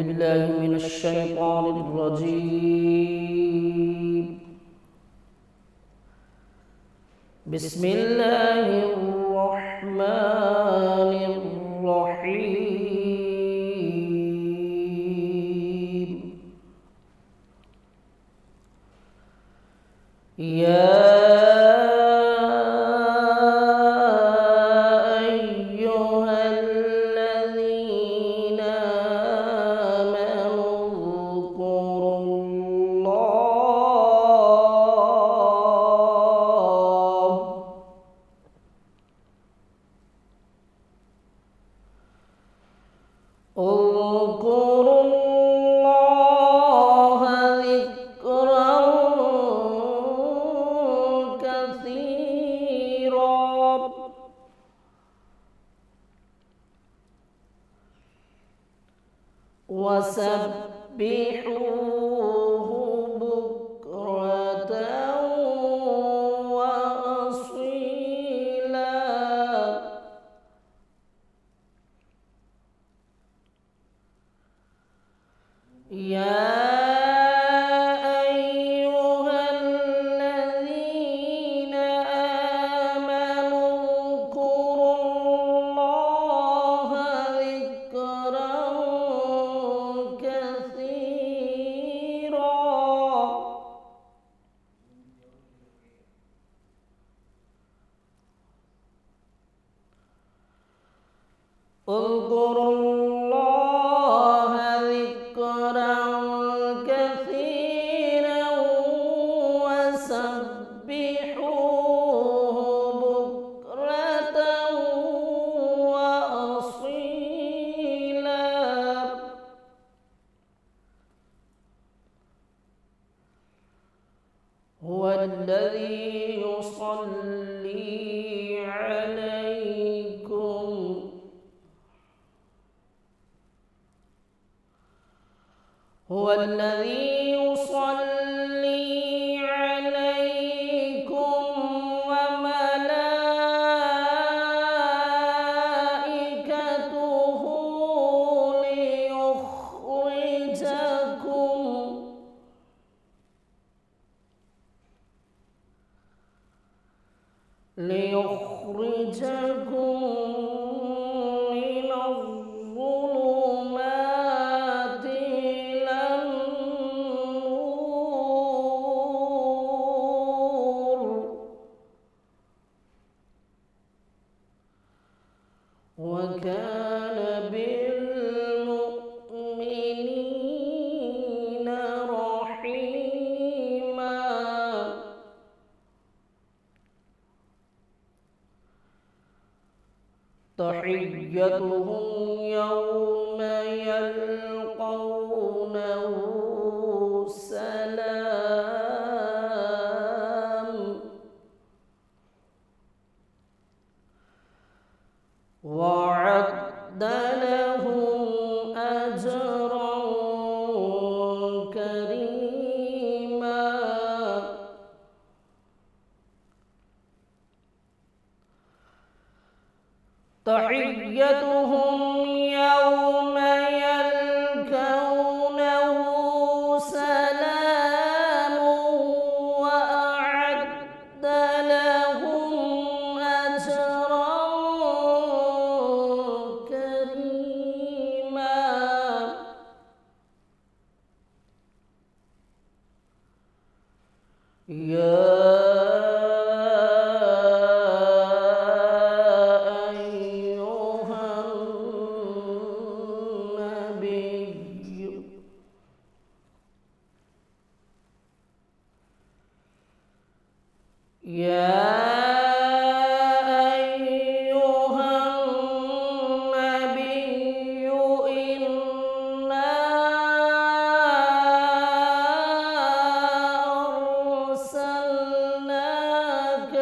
بالله من الشيطان الرجيم. بسم الله الرحمن الرحيم. يا أيها الذين آمنوا اذكروا الله ذكرا كثيرا وسبحوه بكرة وأصيلا. يا أيها الذين آمنوا اذكروا الله ذكرا كثيرا اذكروا الله ذكرا كثيرا وسبحوه بكرة وأصيلا. هو الذي يصلي عليكم هو الذي يصلي عليكم وملائكته ليخرجكم من الظلمات إلى النور وكان بالمؤمنين رحيما. تحيتهم يوم يلقونه سلام وأعد لهم أجرا كريما. تحيتهم يوم يلقونه سلام وأعد لهم أجرا كريما. يا أيها النبي إنا أرسلناك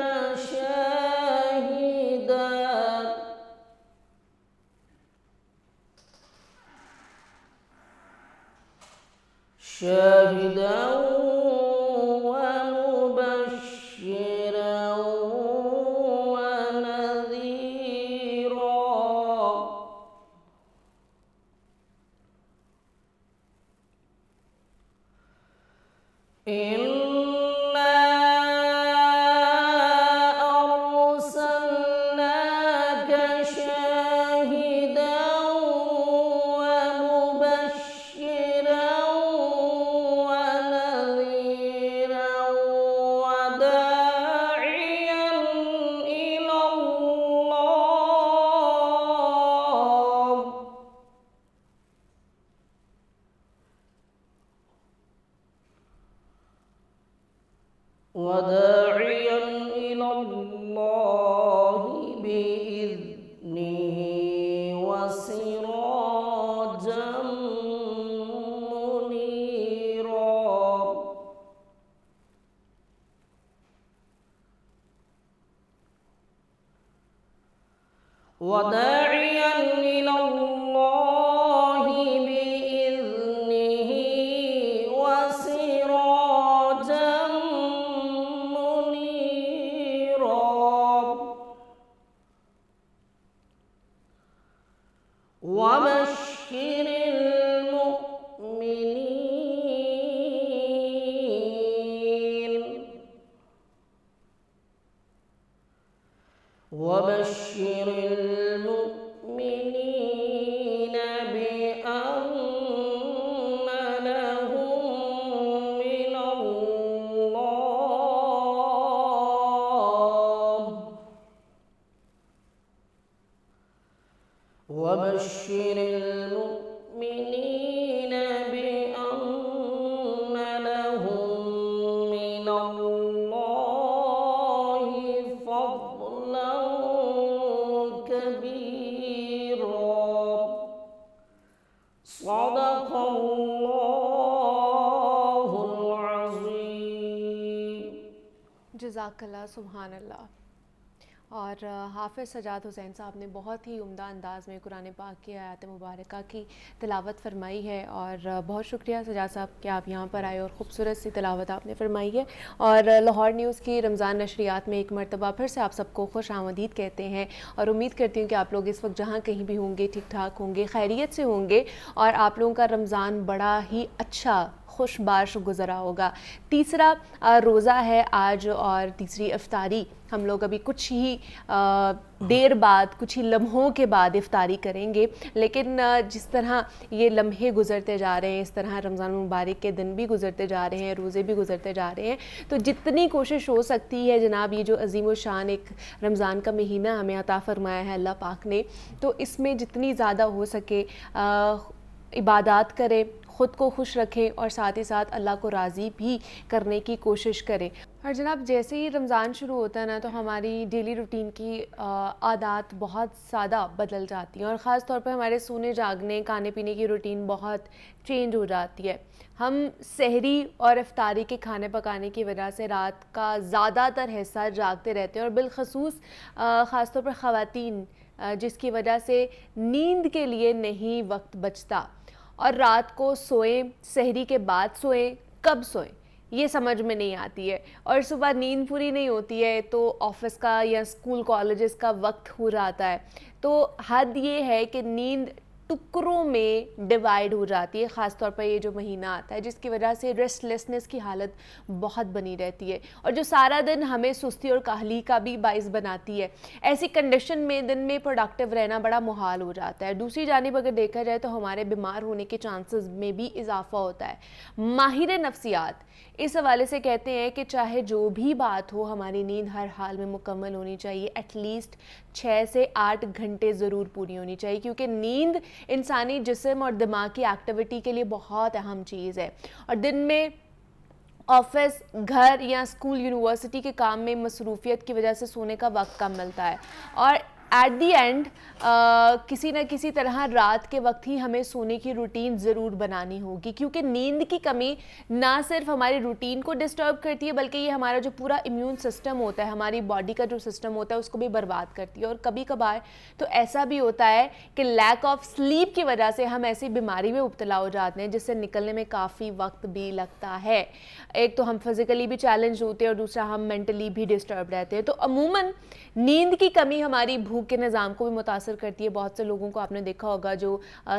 شاهدا ومبشرا إنا أرسلناك شاهدا ومبشرا ونذيرا وداعيا إلى الله بإذنه وسراجا منيرا وداعيا إلى الله بإذنه وسراجا منيرا وبشر المؤمنين وبشر المؤمنين بأن لهم من الله وبشر المؤمنين بأن لهم من الله فضلا كبيرا صدق الله العظيم جزاکاللہ سبحان اللہ. اور حافظ سجاد حسین صاحب نے بہت ہی عمدہ انداز میں قرآن پاک کی آیات مبارکہ کی تلاوت فرمائی ہے، اور بہت شکریہ سجاد صاحب کہ آپ یہاں پر آئے اور خوبصورت سی تلاوت آپ نے فرمائی ہے. اور لاہور نیوز کی رمضان نشریات میں ایک مرتبہ پھر سے آپ سب کو خوش آمدید کہتے ہیں، اور امید کرتی ہوں کہ آپ لوگ اس وقت جہاں کہیں بھی ہوں گے ٹھیک ٹھاک ہوں گے، خیریت سے ہوں گے، اور آپ لوگوں کا رمضان بڑا ہی اچھا خوش باش گزرا ہوگا. تیسرا روزہ ہے آج اور تیسری افطاری. ہم لوگ ابھی کچھ ہی دیر بعد، کچھ ہی لمحوں کے بعد افطاری کریں گے، لیکن جس طرح یہ لمحے گزرتے جا رہے ہیں اس طرح رمضان مبارک کے دن بھی گزرتے جا رہے ہیں، روزے بھی گزرتے جا رہے ہیں. تو جتنی کوشش ہو سکتی ہے جناب، یہ جو عظیم الشان ایک رمضان کا مہینہ ہمیں عطا فرمایا ہے اللہ پاک نے، تو اس میں جتنی زیادہ ہو سکے عبادات کریں، خود کو خوش رکھیں، اور ساتھ ہی ساتھ اللہ کو راضی بھی کرنے کی کوشش کریں. اور جناب جیسے ہی رمضان شروع ہوتا ہے نا، تو ہماری ڈیلی روٹین کی عادات بہت زیادہ بدل جاتی ہیں، اور خاص طور پہ ہمارے سونے جاگنے، کھانے پینے کی روٹین بہت چینج ہو جاتی ہے. ہم سحری اور افطاری کے کھانے پکانے کی وجہ سے رات کا زیادہ تر حصہ جاگتے رہتے ہیں، اور بالخصوص خاص طور پر خواتین، جس کی وجہ سے نیند کے لیے نہیں وقت بچتا، اور رات کو سوئیں، سحری کے بعد سوئیں، کب سوئیں یہ سمجھ میں نہیں آتی ہے، اور صبح نیند پوری نہیں ہوتی ہے تو آفس کا یا اسکول کالجز کا وقت ہو جاتا ہے. تو حد یہ ہے کہ نیند ٹکڑوں میں ڈیوائیڈ ہو جاتی ہے، خاص طور پر یہ جو مہینہ آتا ہے، جس کی وجہ سے ریسٹ لیسنس کی حالت بہت بنی رہتی ہے، اور جو سارا دن ہمیں سستی اور کاہلی کا بھی باعث بناتی ہے. ایسی کنڈیشن میں دن میں پروڈکٹیو رہنا بڑا محال ہو جاتا ہے. دوسری جانب اگر دیکھا جائے تو ہمارے بیمار ہونے کے چانسز میں بھی اضافہ ہوتا ہے. ماہر نفسیات اس حوالے سے کہتے ہیں کہ چاہے جو بھی بات ہو، ہماری نیند ہر حال میں مکمل ہونی چاہیے، ایٹ لیسٹ 6 سے 8 گھنٹے ضرور پوری ہونی چاہیے، کیونکہ نیند انسانی جسم اور دماغ کی ایکٹیویٹی کے لیے بہت اہم چیز ہے. اور دن میں آفس، گھر یا اسکول، یونیورسٹی کے کام میں مصروفیت کی وجہ سے سونے کا وقت کم ملتا ہے، اور ایٹ دی اینڈ کسی نہ کسی طرح رات کے وقت ہی ہمیں سونے کی روٹین ضرور بنانی ہوگی، کیونکہ نیند کی کمی نہ صرف ہماری روٹین کو ڈسٹرب کرتی ہے بلکہ یہ ہمارا جو پورا امیون سسٹم ہوتا ہے، ہماری باڈی کا جو سسٹم ہوتا ہے، اس کو بھی برباد کرتی ہے. اور کبھی کبھار تو ایسا بھی ہوتا ہے کہ لیک آف سلیپ کی وجہ سے ہم ایسی بیماری میں مبتلا ہو جاتے ہیں جس سے نکلنے میں کافی وقت بھی لگتا ہے. ایک تو ہم فزیکلی بھی چیلنج ہوتے ہیں، اور دوسرا ہم مینٹلی بھی ڈسٹرب رہتے ہیں. تو عموماً نیند کی کمی ہماری بھوک بھوک کے نظام کو بھی متاثر کرتی ہے. بہت سے لوگوں کو آپ نے دیکھا ہوگا جو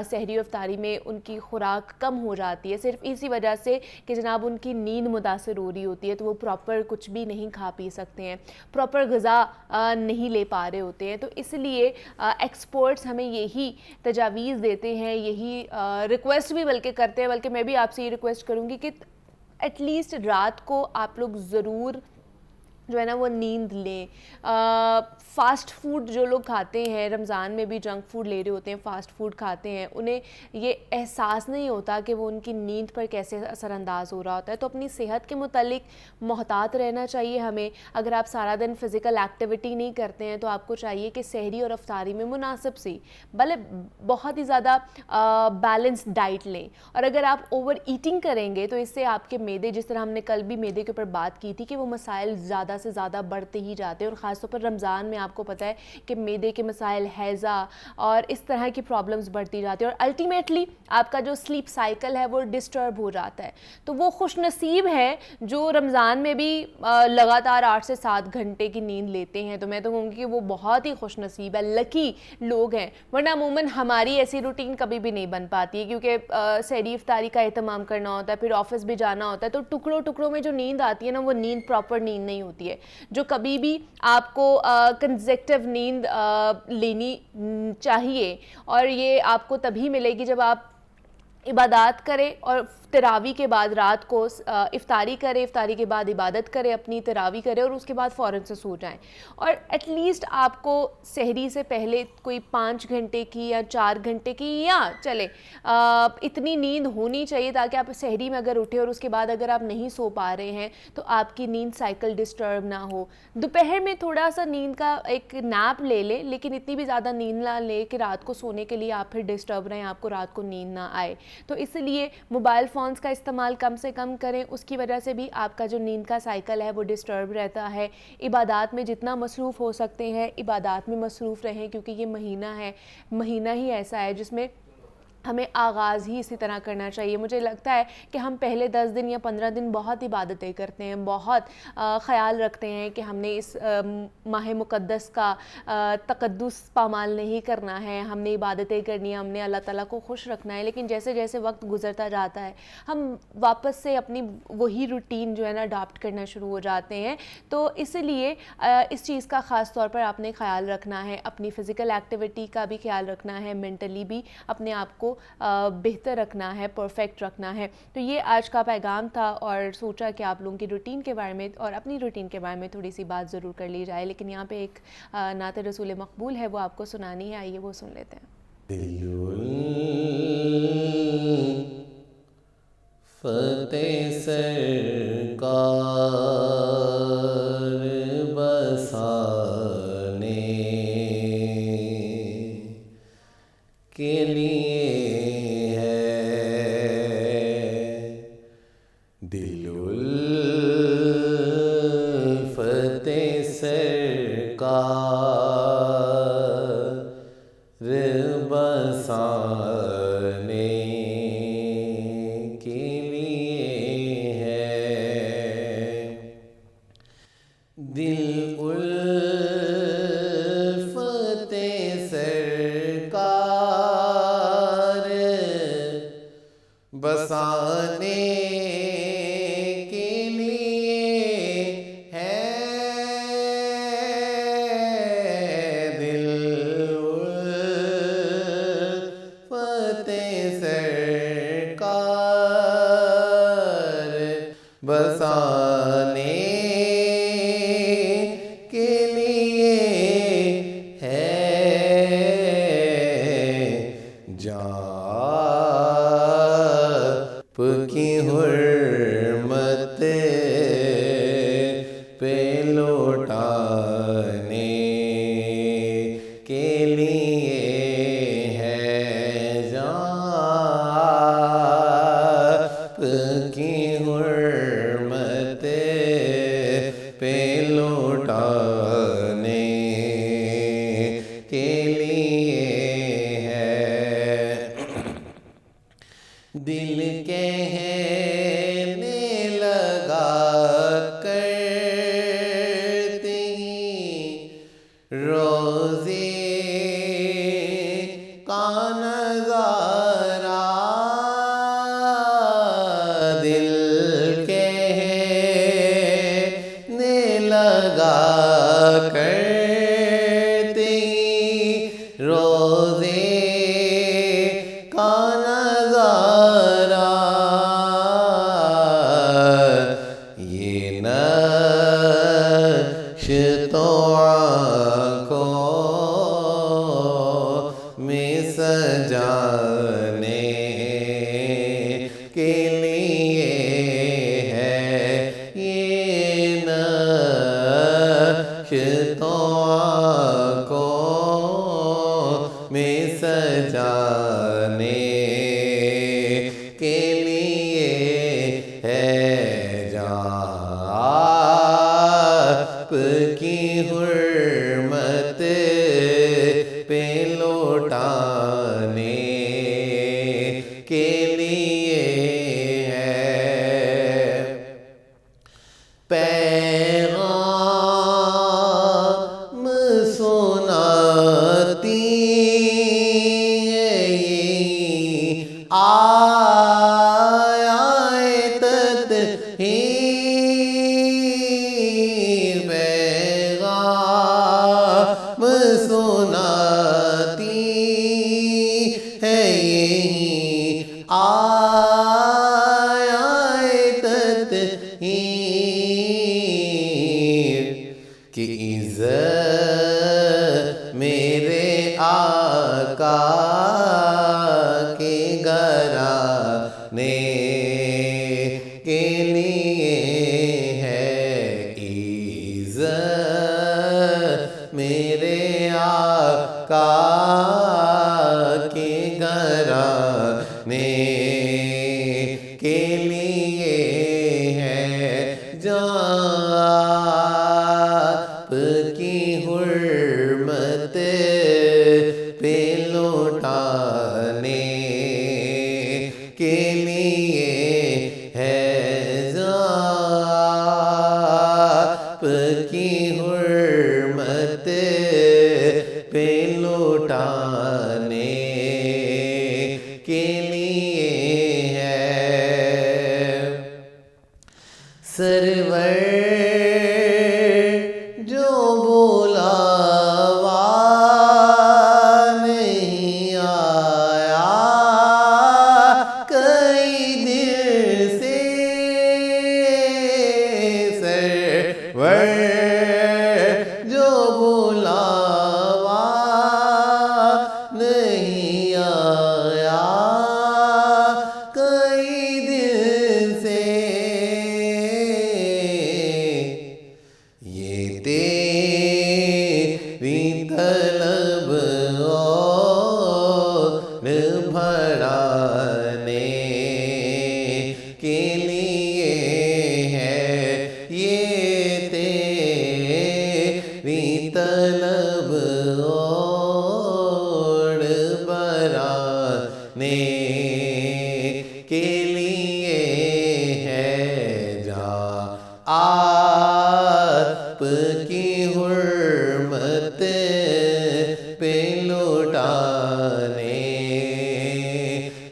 سحری و افطاری میں ان کی خوراک کم ہو جاتی ہے صرف اسی وجہ سے کہ جناب ان کی نیند متاثر ہو رہی ہوتی ہے, تو وہ پراپر کچھ بھی نہیں کھا پی سکتے ہیں, پراپر غذا نہیں لے پا رہے ہوتے ہیں. تو اس لیے ایکسپرٹس ہمیں یہی تجاویز دیتے ہیں, یہی ریکویسٹ بھی بلکہ کرتے ہیں, بلکہ میں بھی آپ سے یہ ریکویسٹ کروں گی کہ ایٹ لیسٹ رات کو آپ لوگ ضرور جو ہے نا وہ نیند لیں. فاسٹ فوڈ جو لوگ کھاتے ہیں, رمضان میں بھی جنک فوڈ لے رہے ہوتے ہیں, فاسٹ فوڈ کھاتے ہیں, انہیں یہ احساس نہیں ہوتا کہ وہ ان کی نیند پر کیسے اثر انداز ہو رہا ہوتا ہے. تو اپنی صحت کے متعلق محتاط رہنا چاہیے ہمیں. اگر آپ سارا دن فزیکل ایکٹیویٹی نہیں کرتے ہیں تو آپ کو چاہیے کہ سحری اور افطاری میں مناسب سی بھلے بہت ہی زیادہ بیلنس ڈائٹ لیں. اور اگر آپ اوور ایٹنگ کریں گے تو اس سے آپ کے معدے, جس طرح ہم نے کل بھی معدے کے اوپر بات کی تھی کہ وہ مسائل زیادہ سے زیادہ بڑھتے ہی جاتے ہیں, اور خاص طور پر رمضان میں آپ کو پتہ ہے کہ معدے کے مسائل, ہیضہ اور اس طرح کی پرابلمز بڑھتی جاتی ہیں, اور الٹیمیٹلی آپ کا جو سلیپ سائیکل ہے وہ ڈسٹرب ہو جاتا ہے. تو وہ خوش نصیب ہے جو رمضان میں بھی لگاتار 8 سے 7 گھنٹے کی نیند لیتے ہیں. تو میں تو کہوں گی کہ وہ بہت ہی خوش نصیب ہے, لکی لوگ ہیں. ورنہ عموماً ہماری ایسی روٹین کبھی بھی نہیں بن پاتی ہے, کیونکہ سحری افطاری کا اہتمام کرنا ہوتا ہے, پھر آفس بھی جانا ہوتا ہے, تو ٹکڑوں ٹکڑوں میں جو نیند آتی ہے نا وہ نیند پراپر نیند نہیں ہوتی ہے. جو کبھی بھی آپ کو کنزیکٹیو نیند لینی چاہیے, اور یہ آپ کو تبھی ملے گی جب آپ عبادات کریں اور تراویح کے بعد رات کو افطاری کرے, افطاری کے بعد عبادت کرے, اپنی تراویح کرے, اور اس کے بعد فوراً سے سو جائیں. اور ایٹ لیسٹ آپ کو سحری سے پہلے کوئی 5 گھنٹے کی یا 4 گھنٹے کی یا چلے اتنی نیند ہونی چاہیے تاکہ آپ سحری میں اگر اٹھے اور اس کے بعد اگر آپ نہیں سو پا رہے ہیں تو آپ کی نیند سائیکل ڈسٹرب نہ ہو. دوپہر میں تھوڑا سا نیند کا ایک نیپ لے لیں, لیکن اتنی بھی زیادہ نیند نہ لے کہ رات کو سونے کے لیے آپ پھر ڈسٹرب رہیں, آپ کو رات کو نیند نہ آئے. تو اس لیے موبائل فونز کا استعمال کم سے کم کریں, اس کی وجہ سے بھی آپ کا جو نیند کا سائیکل ہے وہ ڈسٹرب رہتا ہے. عبادات میں جتنا مصروف ہو سکتے ہیں عبادات میں مصروف رہیں, کیونکہ یہ مہینہ ہی ایسا ہے جس میں ہمیں آغاز ہی اسی طرح کرنا چاہیے. مجھے لگتا ہے کہ ہم پہلے 10 دن یا 15 دن بہت عبادتیں کرتے ہیں, بہت خیال رکھتے ہیں کہ ہم نے اس ماہ مقدس کا تقدس پامال نہیں کرنا ہے, ہم نے عبادتیں کرنی ہیں, ہم نے اللہ تعالیٰ کو خوش رکھنا ہے. لیکن جیسے جیسے وقت گزرتا جاتا ہے ہم واپس سے اپنی وہی روٹین جو ہے نا اڈاپٹ کرنا شروع ہو جاتے ہیں. تو اس لیے اس چیز کا خاص طور پر آپ نے خیال رکھنا ہے, اپنی فزیکل ایکٹیویٹی کا بھی خیال رکھنا ہے, مینٹلی بھی اپنے آپ کو بہتر رکھنا ہے, پرفیکٹ رکھنا ہے. تو یہ آج کا پیغام تھا, اور سوچا کہ آپ لوگوں کی روٹین کے بارے میں اور اپنی روٹین کے بارے میں تھوڑی سی بات ضرور کر لی جائے. لیکن یہاں پہ ایک نعت رسول مقبول ہے, وہ آپ کو سنانی ہے, آئیے وہ سن لیتے ہیں. فتح سرکار بسانے کے لیے ہے دل الفتح سرکار بسانے کے لیے ہے دل الفتح سرکار بسانے کے لیے ہے دل الفتح سرکار بسانے کے لیے ہے جاپ کی حرمت پہ لوٹانے کے لیے ہے جاپ کی حرمت نقش تو آنکھوں میں سجانے کے لیے ہے یہ نقش تو آنکھوں میں سجانے کے لیے ہے آپ کی حرمت پہ لوٹانے کے لیے ہے پیغام سناتی آیت ہی پیغام سناتی ہے یہی آیت ہی کہ عزت میرے آقا کے گھرانے کے لیے ہے عزت میرے آقا کے گھرانے کے لیے ہے آپ کی حرمت پہ لوٹانے کے لیے ہے آپ کی حرمت پہ لوٹانے کے لیے ہے سرور جو بلاوا نہیں آیا کئی دن سے سرور جو بلاوا نہیں آیا کئی دن سے یہ تیری طلب اور بھرانے کے لیے ہے یہ تیری طلب اور بھرانے کے لیے ہے جا آپ کی حرمت پہ لوٹانے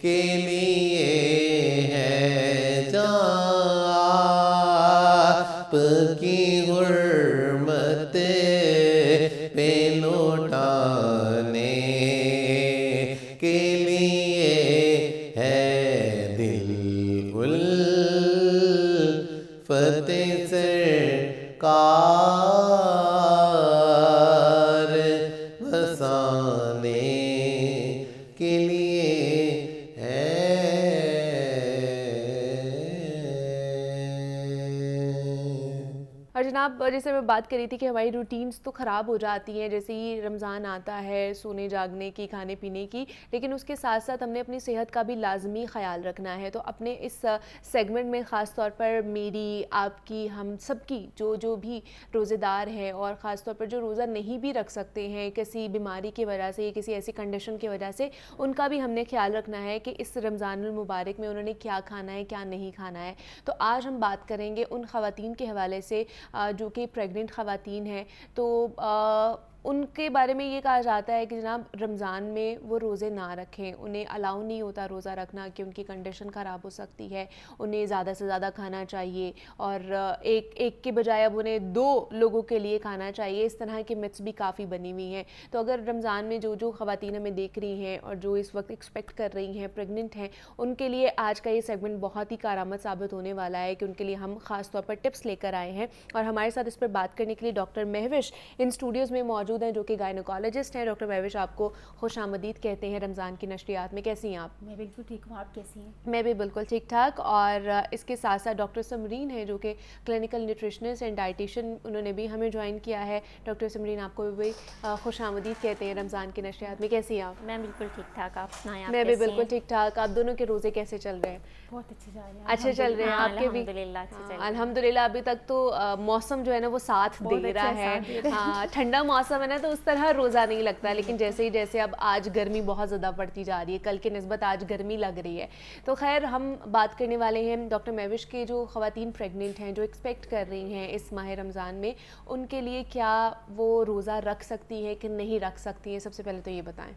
کے لیے ہے جا آپ کی حرمت پہ لوٹانے کے لیے ہے دل الفت سرکار بسانے کے لیے ہے اور جناب جیسے میں بات کری تھی کہ ہماری روٹینز تو خراب ہو جاتی ہیں جیسے ہی رمضان آتا ہے سونے جاگنے کی کھانے پینے کی لیکن اس کے ساتھ ساتھ ہم نے اپنی صحت کا بھی لازمی خیال رکھنا ہے تو اپنے اس سیگمنٹ میں خاص طور پر میری آپ کی ہم سب کی جو بھی روزے دار ہیں اور خاص طور پر جو روزہ نہیں بھی رکھ سکتے ہیں کسی بیماری کی وجہ سے کسی ایسی کنڈیشن کی وجہ سے ان کا بھی ہم نے خیال رکھنا ہے کہ اس رمضان المبارک میں انہوں نے کیا کھانا ہے کیا نہیں کھانا ہے. تو آج ہم بات کریں گے ان خواتین کے حوالے سے جو کہ پریگننٹ خواتین ہیں. تو ان کے بارے میں یہ کہا جاتا ہے کہ جناب رمضان میں وہ روزے نہ رکھیں, انہیں الاؤ نہیں ہوتا روزہ رکھنا کہ ان کی کنڈیشن خراب ہو سکتی ہے, انہیں زیادہ سے زیادہ کھانا چاہیے اور ایک کے بجائے اب انہیں 2 لوگوں کے لیے کھانا چاہیے. اس طرح کی متس بھی کافی بنی ہوئی ہیں. تو اگر رمضان میں جو خواتین ہمیں دیکھ رہی ہیں اور جو اس وقت ایکسپیکٹ کر رہی ہیں, پریگننٹ ہیں, ان کے لیے آج کا یہ سیگمنٹ بہت ہی کارآمد ثابت ہونے والا ہے کہ ان کے لیے ہم خاص طور پر ٹپس لے کر آئے ہیں. اور ہمارے ساتھ اس پر بات کرنے کے لیے ڈاکٹر مہوش ان اسٹوڈیوز میں موجود ہیں جو کہ گائنوکالوجسٹ ہیں. ڈاکٹر مہوش, آپ کو خوش آمدید کہتے ہیں رمضان کی نشریات میں. کیسی ہیں آپ؟ میں بالکل ٹھیک ہوں, آپ کیسی ہیں؟ میں بھی بالکل ٹھیک ٹھاک. اور اس کے ساتھ ساتھ ڈاکٹر سمرین ہیں جو کہ کلینکل نیوٹریشنسٹ اینڈ ڈائٹیشین, انہوں نے بھی ہمیں جوائن کیا ہے. ڈاکٹر سمرین, آپ کو بھی خوش آمدید کہتے ہیں رمضان کی نشریات میں. کیسی ہیں آپ؟ میں بالکل ٹھیک ٹھاک, آپ سنائیں؟ میں بھی بالکل ٹھیک ٹھاک. آپ دونوں کے روزے کیسے چل رہے ہیں؟ بہت اچھے جا رہے ہیں. اچھے چل رہے ہیں آپ کے بھی؟ الحمدللہ اچھے چل رہے ہیں. الحمدللہ. ابھی تک تو موسم جو ہے نا وہ ساتھ دے رہا ہے. ہاں, ٹھنڈا موسم ہے نا تو اس طرح روزہ نہیں لگتا, لیکن جیسے اب آج گرمی بہت زیادہ بڑھتی جا رہی ہے, کل کی نسبت آج گرمی لگ رہی ہے. تو خیر ہم بات کرنے والے ہیں ڈاکٹر مہوش کے جو خواتین پریگننٹ ہیں, جو ایکسپیکٹ کر رہی ہیں اس ماہ رمضان میں, ان کے لیے کیا وہ روزہ رکھ سکتی ہیں کہ نہیں رکھ سکتی ہیں. سب سے پہلے تو یہ بتائیں.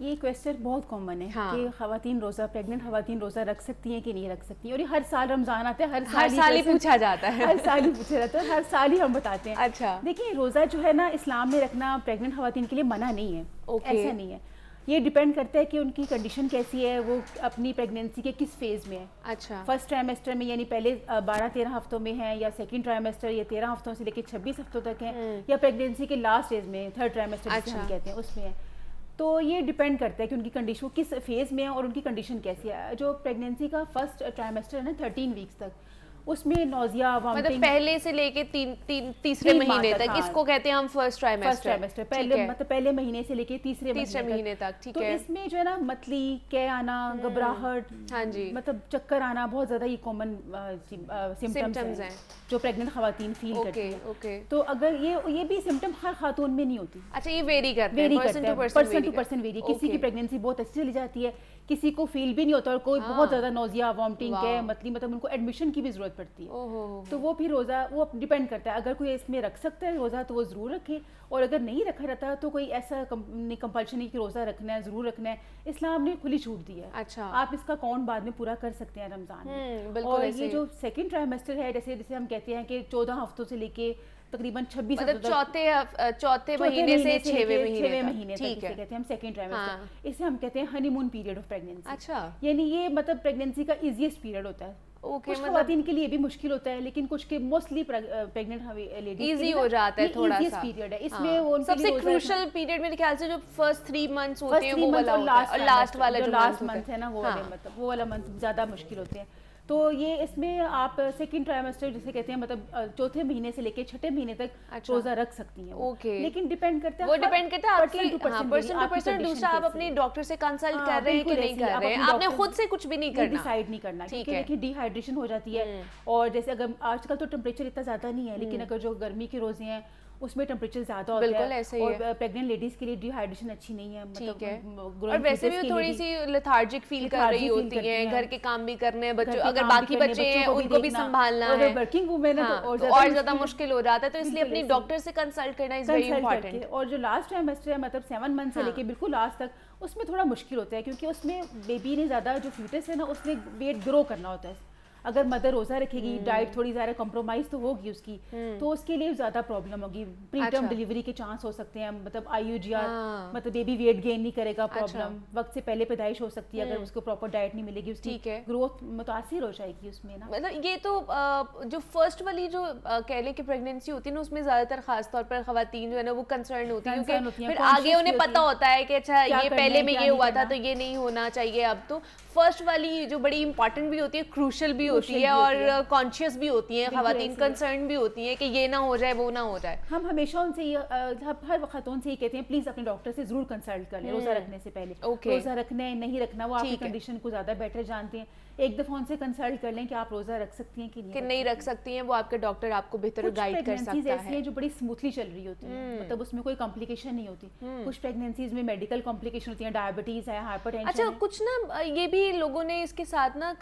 یہ کویسچن بہت کامن ہے کہ خواتین روزہ, پریگننٹ خواتین روزہ رکھ سکتی ہیں کہ نہیں رکھ سکتی ہیں, اور یہ ہر سال رمضان آتا ہے, ہر سال ہی پوچھا جاتا ہے, ہر سال ہی پوچھا جاتا ہے, ہر سال ہی ہم بتاتے ہیں. اچھا, دیکھیں روزہ جو ہے نا اسلام میں رکھنا پریگننٹ خواتین کے لیے منع نہیں ہے, ایسا نہیں ہے. یہ ڈیپینڈ کرتا ہے کہ ان کی کنڈیشن کیسی ہے, وہ اپنی پریگنینسی کے کس فیز میں ہے. اچھا, فرسٹ ٹرائمیسٹر میں یعنی پہلے 12-13 ہفتوں میں ہے, یا سیکنڈ ٹرائمیسٹر یہ 13 ہفتوں سے لے کے 26 ہفتوں تک ہے, یا پریگنینسی کے لاسٹ فیز میں تھرڈ ٹرائمیسٹر جسے ہم کہتے ہیں اس میں ہے. تو یہ ڈیپینڈ کرتا ہے کہ ان کی کنڈیشن کس فیز میں ہے اور ان کی کنڈیشن کیسی ہے. جو پریگنینسی کا فرسٹ ٹرائمیسٹر ہے نا 13 ویکس تک, اس میں نوزیا, مطلب پہلے سے لے کے تیسرے مہینے تک, اس کو کہتے ہیں ہم فرسٹ ٹرائمیسٹر. پہلے مہینے سے لے کے تیسرے مہینے تک. ٹھیک ہے. تو اس میں جو ہے نا متلی, کہہ آنا, گھبراہٹ, ہاں جی, مطلب چکر آنا, بہت زیادہ یہ کامن سمپٹمز ہیں جو پریگننٹ خواتین فیل کرتی ہیں. تو اگر یہ بھی سمپٹم ہر خاتون میں نہیں ہوتی. اچھا, یہ ویری کرتے ہیں پرسن ٹو پرسن ویری. کسی کی پریگننسی بہت اچھی چلی جاتی ہے, کسی کو فیل بھی نہیں ہوتا, اور کوئی بہت زیادہ نوزیا, وامٹنگ ہے, مطلب ان کو ایڈمیشن کی بھی ضرورت پڑتی ہے. تو وہ پھر روزہ وہ ڈیپینڈ کرتا ہے. اگر کوئی اس میں رکھ سکتا ہے روزہ تو وہ ضرور رکھے, اور اگر نہیں رکھا رہتا تو کوئی ایسا کمپلشن نہیں کہ روزہ رکھنا ہے, ضرور رکھنا ہے. اسلام نے کھلی چھوٹ دی ہے. اچھا, آپ اس کا کون بعد میں پورا کر سکتے ہیں رمضان میں. اور یہ جو سیکنڈ ٹرائمیسٹر ہے, جیسے ہم کہتے ہیں کہ 14 ہفتوں سے لے کے تقریباً 26 چوتھے مہینے سے 6ویں مہینے تک کہتے ہیں ہم سیکنڈ ٹرائمیسٹر. اسے ہم کہتے ہیں honey moon period of pregnancy. اچھا, یعنی یہ مطلب پریگنینسی کا ایزیسٹ پیریڈ ہوتا ہے. کچھ خواتین کے لیے بھی مشکل ہوتا ہے, لیکن کچھ کے موسٹلی پریگننٹ لیڈیز ایزی ہو جاتا ہے تھوڑا سا. پیریڈ ہے اس میں, وہ سب سے کروشل پیریڈ میرے خیال سے جو فرسٹ 3 منتھس ہوتے ہیں وہ والا ہوتا ہے, اور لاسٹ والا جو لاسٹ منتھ ہے نا وہ مطلب وہ والا منتھ زیادہ مشکل ہوتے ہیں. تو یہ اس میں آپ سیکنڈ ٹرائمیسٹر جسے کہتے ہیں مطلب چوتھے مہینے سے لے کے 6ٹھے مہینے تک روزہ رکھ سکتی ہیں. لیکن ڈیپینڈ کرتا ہے, وہ ڈیپینڈ کرتا ہے آپ کی پرسن ٹو پرسن. دوسرا, آپ اپنے ڈاکٹر سے کنسلٹ کر رہے ہیں کہ نہیں کر رہے ہیں, آپ نے خود سے کچھ بھی نہیں کرنا, ڈیسائیڈ نہیں کرنا. کیونکہ دیکھیں ڈی ہائیڈریشن ہو جاتی ہے, اور جیسے اگر آج کل تو ٹیمپریچر اتنا زیادہ نہیں ہے, لیکن اگر جو گرمی کے روزے ہیں اس میں ٹیمپریچر زیادہ ہوتا ہے, اور پریگننٹ لیڈیز کے لیے ڈی ہائیڈریشن اچھی نہیں ہے. ٹھیک ہے, اور ویسے بھی تھوڑی سی لیتھارجک فیل کر رہی ہوتی ہیں, گھر کے کام بھی کرنے ہیں, بچوں اگر باقی بچے ہیں ان کو بھی سنبھالنا ہے, ورکنگ وومن ہے تو اور زیادہ مشکل ہو جاتا ہے. تو اس لیے اپنی ڈاکٹر سے کنسلٹ کرنا از ویری امپورٹنٹ. اور جو لاسٹ ٹرائمیسٹر ہے مطلب 7 منتھ سے لے کے بالکل لاسٹ تک, اس میں تھوڑا مشکل ہوتا ہے, کیونکہ اس میں بیبی نے زیادہ, جو فیوٹس ہے نا اس میں ویٹ گرو کرنا ہوتا ہے. اگر مدر روزہ رکھے گی, ڈائٹ تھوڑی زیادہ کمپرومائز تو ہوگی اس کی, تو اس کے لیے زیادہ پرابلم ہوگی. پری ٹرم ڈیلیوری کے چانس ہو سکتے ہیں, مطلب IUGR, مطلب بیبی ویٹ گین نہیں کرے گا, پرابلم وقت سے پہلے پیدائش ہو سکتی ہے اگر اس کو پراپر ڈائٹ نہیں ملے گی, اس کی گروتھ متاثر ہو جائے گی اس میں نا. مطلب یہ تو جو فرسٹ والی جو کہہ لیں کہ پریگنینسی ہوتی ہے نا, اس میں زیادہ تر خاص طور پر خواتین جو ہے نا وہ کنسرن ہوتی ہیں, کیونکہ پھر آگے انہیں پتہ ہوتا ہے کہ اچھا یہ پہلے میں یہ ہوا تھا تو یہ نہیں ہونا چاہیے اب. تو فرسٹ والی جو بڑی امپورٹنٹ بھی ہوتی ہے, کروشل بھی ہوتی ہے, اور کانشیس بھی ہوتی ہیں خواتین, کنسرن بھی ہوتی ہیں کہ یہ نہ ہو جائے وہ نہ ہو جائے. ہم ہمیشہ ان سے ہر خاتون سے یہ کہتے ہیں پلیز اپنے ڈاکٹر سے ضرور کنسلٹ کر لیں روزہ رکھنے سے پہلے. روزہ رکھنا ہے نہیں رکھنا وہ آپ کی کنڈیشن کو زیادہ بیٹر جانتے ہیں. ایک دفعہ ان سے کنسلٹ کر لیں کہ آپ روزہ رکھ سکتی ہیں کہ نہیں رکھ سکتی ہیں. وہ آپ کے ڈاکٹر آپ کو بہتر گائیڈ کر سکتا ایسی ہیں جو بڑی اسموتھلی چل رہی ہوتی ہیں, مطلب اس میں کوئی کمپلیکیشن نہیں ہوتی. کچھ پریگنینسیز میں میڈیکل کمپلیکیشن ہوتی ہیں, ڈائبٹیز ہے, ہائپر ٹینشن. اچھا کچھ نا یہ بھی لوگوں نے اس کے ساتھ نا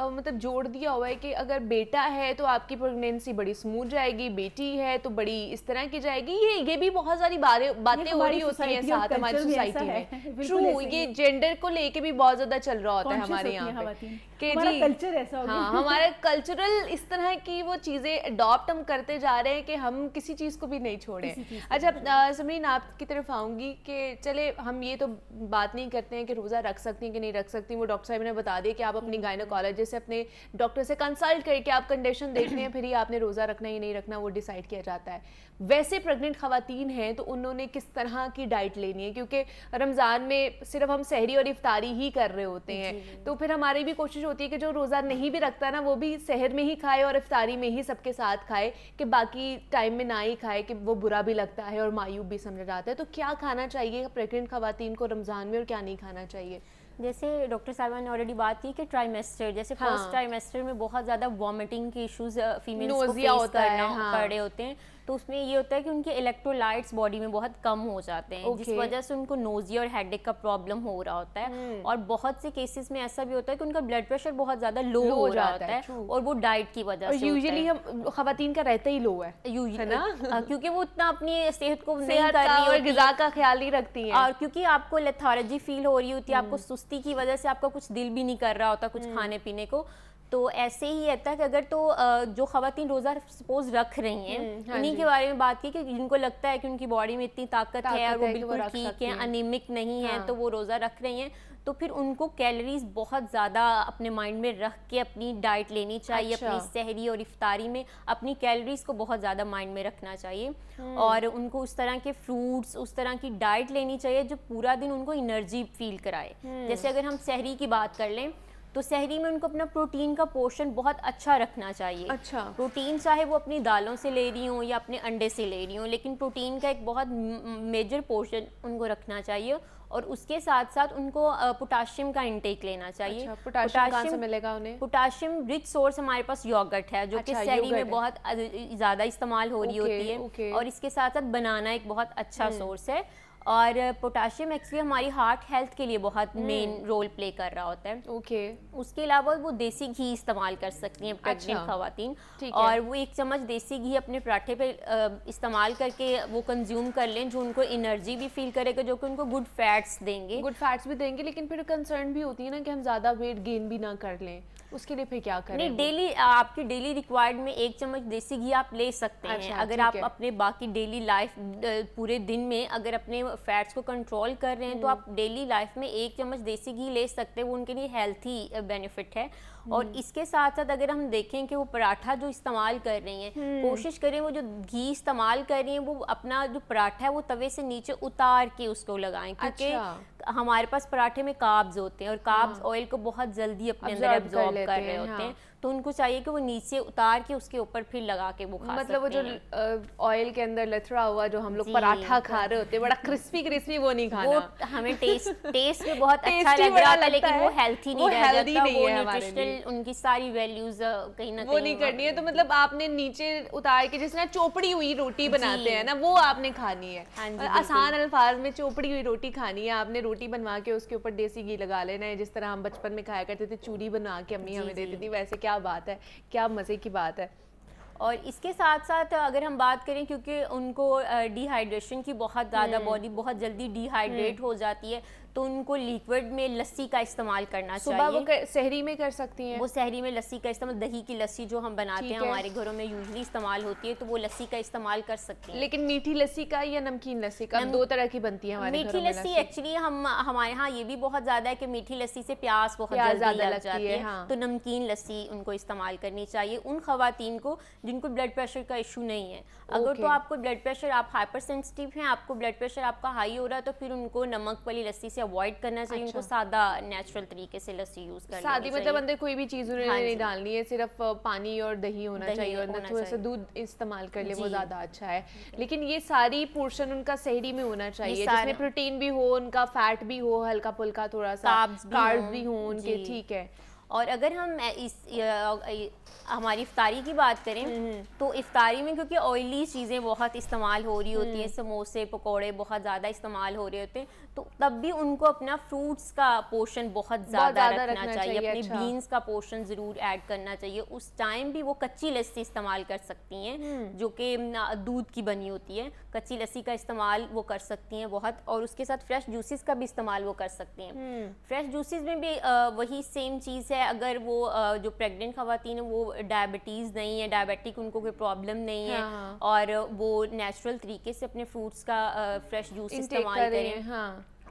مطلب جوڑ دیا ہوا ہے کہ اگر بیٹا ہے تو آپ کی پریگنینسی بڑی اسموتھ جائے گی, بیٹی ہے تو بڑی اس طرح کی جائے گی. یہ بھی بہت ساری باتیں ہو رہی ہوتی ہیں ساتھ ہماری سوسائٹی میں. ٹرو, یہ جینڈر کو لے کے بھی بہت زیادہ چل رہا ہوتا ہے ہمارے یہاں پہ کہ جی کلچر ایسا ہو گیا. ہاں, ہمارا کلچرل اس طرح کی وہ چیزیں اڈاپٹ ہم کرتے جا رہے ہیں کہ ہم کسی چیز کو بھی نہیں چھوڑیں. اچھا سمرین, آپ کی طرف آؤں گی کہ چلے ہم یہ تو بات نہیں کرتے ہیں کہ روزہ رکھ سکتی ہیں کہ نہیں رکھ سکتی. وہ ڈاکٹر صاحب نے بتا دیا کہ آپ اپنی گائنوکالوجسٹ سے اپنے ڈاکٹر سے کنسلٹ کر کے آپ کنڈیشن دیکھتے ہیں, پھر ہی آپ نے روزہ رکھنا یا نہیں رکھنا وہ ڈیسائیڈ کیا جاتا ہے. ویسے پریگننٹ خواتین ہیں تو انہوں نے کس طرح کی ڈائٹ لینی ہے, کیونکہ رمضان میں صرف ہم سحری اور افطاری ہی کر رہے ہوتے ہیں, تو پھر ہماری بھی کوشش ہوتی ہے کہ جو روزہ نہیں بھی رکھتا نا وہ بھی سحر میں ہی کھائے اور افطاری میں ہی سب کے ساتھ کھائے, کہ باقی ٹائم میں نہ ہی کھائے کہ وہ برا بھی لگتا ہے اور معیوب بھی سمجھا جاتا ہے. تو کیا کھانا چاہیے پریگننٹ خواتین کو رمضان میں اور کیا نہیں کھانا چاہیے؟ جیسے ڈاکٹر صاحبہ نے آلریڈی بات کی کہ ٹرائمیسٹر, جیسے فرسٹ ٹرائمیسٹر میں بہت زیادہ وامٹنگ کے ایشوز فیمیلز کو فیس کرنا پڑ رہے ہوتے ہیں. تو اس میں یہ ہوتا ہے کہ ان کے الیکٹرولائٹس باڈی میں بہت کم ہو جاتے ہیں, جس وجہ سے ان کو نوزیا اور ہیڈ ایک کا پرابلم ہو رہا ہوتا ہے. اور بہت سے کیسز میں ایسا بھی ہوتا ہے کہ ان کا بلڈ پریشر بہت زیادہ لو ہو رہا ہوتا ہے, اور وہ ڈائٹ کی وجہ سے. یوزلی ہم خواتین کا رہتا ہی لو ہے کیونکہ وہ اتنا اپنی صحت کو نہیں کر رہی اور غذا کا خیال نہیں رکھتی ہیں, اور کیونکہ آپ کو لیتھارجی فیل ہو رہی ہوتی ہے, آپ کو سستی کی وجہ سے آپ کا کچھ دل بھی نہیں کر رہا ہوتا کچھ کھانے پینے کو. تو ایسے ہی رہتا ہے کہ اگر تو جو خواتین روزہ سپوز رکھ رہی ہیں انہیں کے بارے میں بات کی کہ جن کو لگتا ہے کہ ان کی باڈی میں اتنی طاقت ہے اور وہ بالکل ٹھیک ہے, انیمک نہیں ہے, تو وہ روزہ رکھ رہی ہیں, تو پھر ان کو کیلوریز بہت زیادہ اپنے مائنڈ میں رکھ کے اپنی ڈائٹ لینی چاہیے. اپنی سحری اور افطاری میں اپنی کیلوریز کو بہت زیادہ مائنڈ میں رکھنا چاہیے, اور ان کو اس طرح کے فروٹس, اس طرح کی ڈائٹ لینی چاہیے جو پورا دن ان کو انرجی فیل کرائے. جیسے اگر ہم سحری کی بات کر لیں تو سحری میں ان کو اپنا پروٹین کا پورشن بہت اچھا رکھنا چاہیے. پروٹین چاہے وہ اپنی دالوں سے لے رہی ہوں یا اپنے انڈے سے لے رہی ہوں, لیکن پروٹین کا ایک بہت میجر پورشن ان کو رکھنا چاہیے. اور اس کے ساتھ ساتھ ان کو پوٹاشیم کا انٹیک لینا چاہیے. پوٹاشیم کہاں سے ملے گا انہیں؟ پوٹاشیم رچ سورس ہمارے پاس یوگرٹ ہے جو کہ سحری میں بہت زیادہ استعمال ہو رہی ہوتی ہے, اور اس کے ساتھ ساتھ بنانا ایک بہت اچھا سورس ہے. اور پوٹاشیم ایکچولی ہماری ہارٹ ہیلتھ کے لیے بہت مین رول پلے کر رہا ہوتا ہے. اس کے علاوہ وہ دیسی گھی استعمال کر سکتی ہیں پریگننٹ خواتین, اور وہ 1 چمچ دیسی گھی اپنے پراٹھے پہ استعمال کر کے وہ کنزیوم کر لیں, جو ان کو انرجی بھی فیل کرے گا, جو کہ ان کو گڈ فیٹس دیں گے. گڈ فیٹس بھی دیں گے, لیکن پھر کنسرن بھی ہوتی ہے نا کہ ہم زیادہ ویٹ گین بھی نہ کر لیں, اس کے لیے پھر کیا کریں؟ نہیں, ڈیلی آپ کی ڈیلی ریکوائرڈ میں 1 چمچ دیسی گھی آپ لے سکتے ہیں. اگر آپ اپنے باقی ڈیلی لائف پورے دن میں اگر اپنے فیٹس کو کنٹرول کر رہے ہیں تو آپ ڈیلی لائف میں 1 چمچ دیسی گھی لے سکتے ہیں, وہ ان کے لیے ہیلتھی بینیفٹ ہے. اور اس کے ساتھ ساتھ اگر ہم دیکھیں کہ وہ پراٹھا جو استعمال کر رہی ہیں, کوشش کریں وہ جو گھی استعمال کر رہی ہیں وہ اپنا جو پراٹھا ہے وہ توے سے نیچے اتار کے اس کو لگائیں, کیونکہ ہمارے پاس پراٹھے میں کاربز ہوتے ہیں اور کاربز آئل کو بہت جلدی اپنے اندر ایبزارب کر رہے ہوتے ہیں, تو ان کو چاہیے کہ وہ نیچے اتار کے اس کے اوپر پھر لگا کے وہ کھا مطلب وہ جو آئل کے اندر لتھڑا ہوا جو ہم لوگ پراٹھا کھا رہے ہوتے ہیں بڑا کرسپی وہ نہیں کھانا. وہ ہمیں ٹیسٹ میں بہت اچھا لگ رہا تھا, لیکن وہ ہیلتھی نہیں رہ جاتا, وہ نیوٹریشنل ان کی ساری ویلیوز کہیں نہ کہیں وہ نہیں کرنی ہے. تو مطلب آپ نے نیچے اتار کے جس طرح چوپڑی ہوئی روٹی بناتے ہیں نا وہ آپ نے کھانی ہے, آسان الفاظ میں چوپڑی ہوئی روٹی کھانی ہے. آپ نے روٹی بنوا کے اس کے اوپر دیسی گھی لگا لینا ہے, جس طرح ہم بچپن میں کھایا کرتے تھے, چوری بنا کے امی ہمیں دیتی تھی. ویسے کیا بات ہے, کیا مزے کی بات ہے. اور اس کے ساتھ ساتھ اگر ہم بات کریں, کیونکہ ان کو ڈی ہائیڈریشن کی بہت زیادہ باڈی بہت جلدی ڈی ہائیڈریٹ ہو جاتی ہے, تو ان کو لیکوڈ میں لسی کا استعمال کرنا چاہیے. صبح وہ سحری میں کر سکتی ہیں, وہ سحری میں لسی کا استعمال, دہی کی لسی جو ہم بناتے ہیں ہمارے گھروں میں یوزلی استعمال ہوتی ہے, تو وہ لسی کا استعمال کر سکتے ہیں. لیکن میٹھی لسی کا یا نمکین لسی کا, 2 طرح کی بنتی ہے ہمارے میٹھی لسی. ایکچولی ہمارے ہاں یہ بھی بہت زیادہ ہے کہ میٹھی لسی سے پیاس بہت زیادہ لگ جاتی ہے, تو نمکین لسی ان کو استعمال کرنی چاہیے ان خواتین کو جن کو بلڈ پریشر کا ایشو نہیں ہے. اگر تو آپ کو بلڈ پریشر, آپ ہائپر سینسٹیو ہیں, آپ کو بلڈ پریشر آپ کا ہائی ہو رہا ہے, تو پھر ان کو نمک والی لسی سے اوائڈ کرنا چاہیے. ان کو سادہ نیچرل طریقے سے لسی یوز کرنی سادی, مطلب اندر کوئی بھی چیز نہیں ڈالنی ہے, صرف پانی اور دہی ہونا چاہیے, اور تھوڑا سا دودھ استعمال کر لے وہ زیادہ اچھا ہے. لیکن یہ ساری پورشن ان کا سحری میں ہونا چاہیے, جس میں پروٹین بھی ہو, ان کا فیٹ بھی ہو, ہلکا پھلکا تھوڑا سا کاربز بھی ہوں ان کے, ٹھیک ہے. اور اگر ہم ہماری افطاری کی بات کریں تو افطاری میں کیونکہ آئلی چیزیں بہت استعمال ہو رہی ہوتی ہیں, سموسے پکوڑے بہت زیادہ استعمال ہو رہے ہوتے ہیں, تو تب بھی ان کو اپنا فروٹس کا پورشن بہت زیادہ رکھنا چاہیے, اپنے بینس کا پورشن ضرور ایڈ کرنا چاہیے. اس ٹائم بھی وہ کچی لسی استعمال کر سکتی ہیں جو کہ دودھ کی بنی ہوتی ہے, کچی لسی کا استعمال وہ کر سکتی ہیں بہت, اور اس کے ساتھ فریش جوسز کا بھی استعمال وہ کر سکتی ہیں. فریش جوسز میں بھی وہی سیم چیز ہے, اگر وہ جو پریگننٹ خواتین ہیں وہ ڈائبٹیز نہیں ہے, ڈائبٹک ان کو کوئی پرابلم نہیں ہے, اور وہ نیچرل طریقے سے اپنے فروٹس کا فریش جوس استعمال کریں.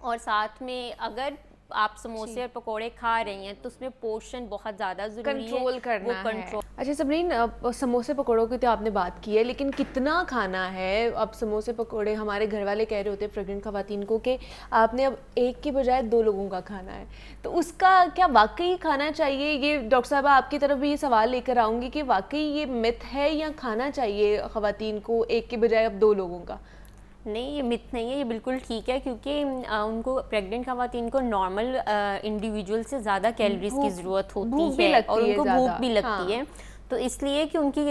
اور ساتھ میں اگر آپ سموسے اور پکوڑے کھا رہی ہیں تو اس میں پورشن بہت زیادہ ضروری ہے, کنٹرول کرنا ہے. اچھا سبرین, سموسے پکوڑوں کی تو آپ نے بات کی ہے, لیکن کتنا کھانا ہے؟ اب سموسے پکوڑے ہمارے گھر والے کہہ رہے ہوتے ہیں پریگننٹ خواتین کو کہ آپ نے اب ایک کی بجائے 2 لوگوں کا کھانا ہے, تو اس کا کیا واقعی کھانا چاہیے؟ یہ ڈاکٹر صاحبہ آپ کی طرف بھی یہ سوال لے کر آؤں گی کہ واقعی یہ مت ہے یا کھانا چاہیے خواتین کو ایک کی بجائے اب 2 لوگوں کا؟ نہیں, یہ مت نہیں ہے, یہ بالکل ٹھیک ہے, کیونکہ ان کو پریگننٹ خواتین کو نارمل انڈیویجول سے زیادہ کیلوریز کی ضرورت ہوتی ہے, اور ان کو بھوک بھی لگتی ہے, تو اس لیے کہ ان کی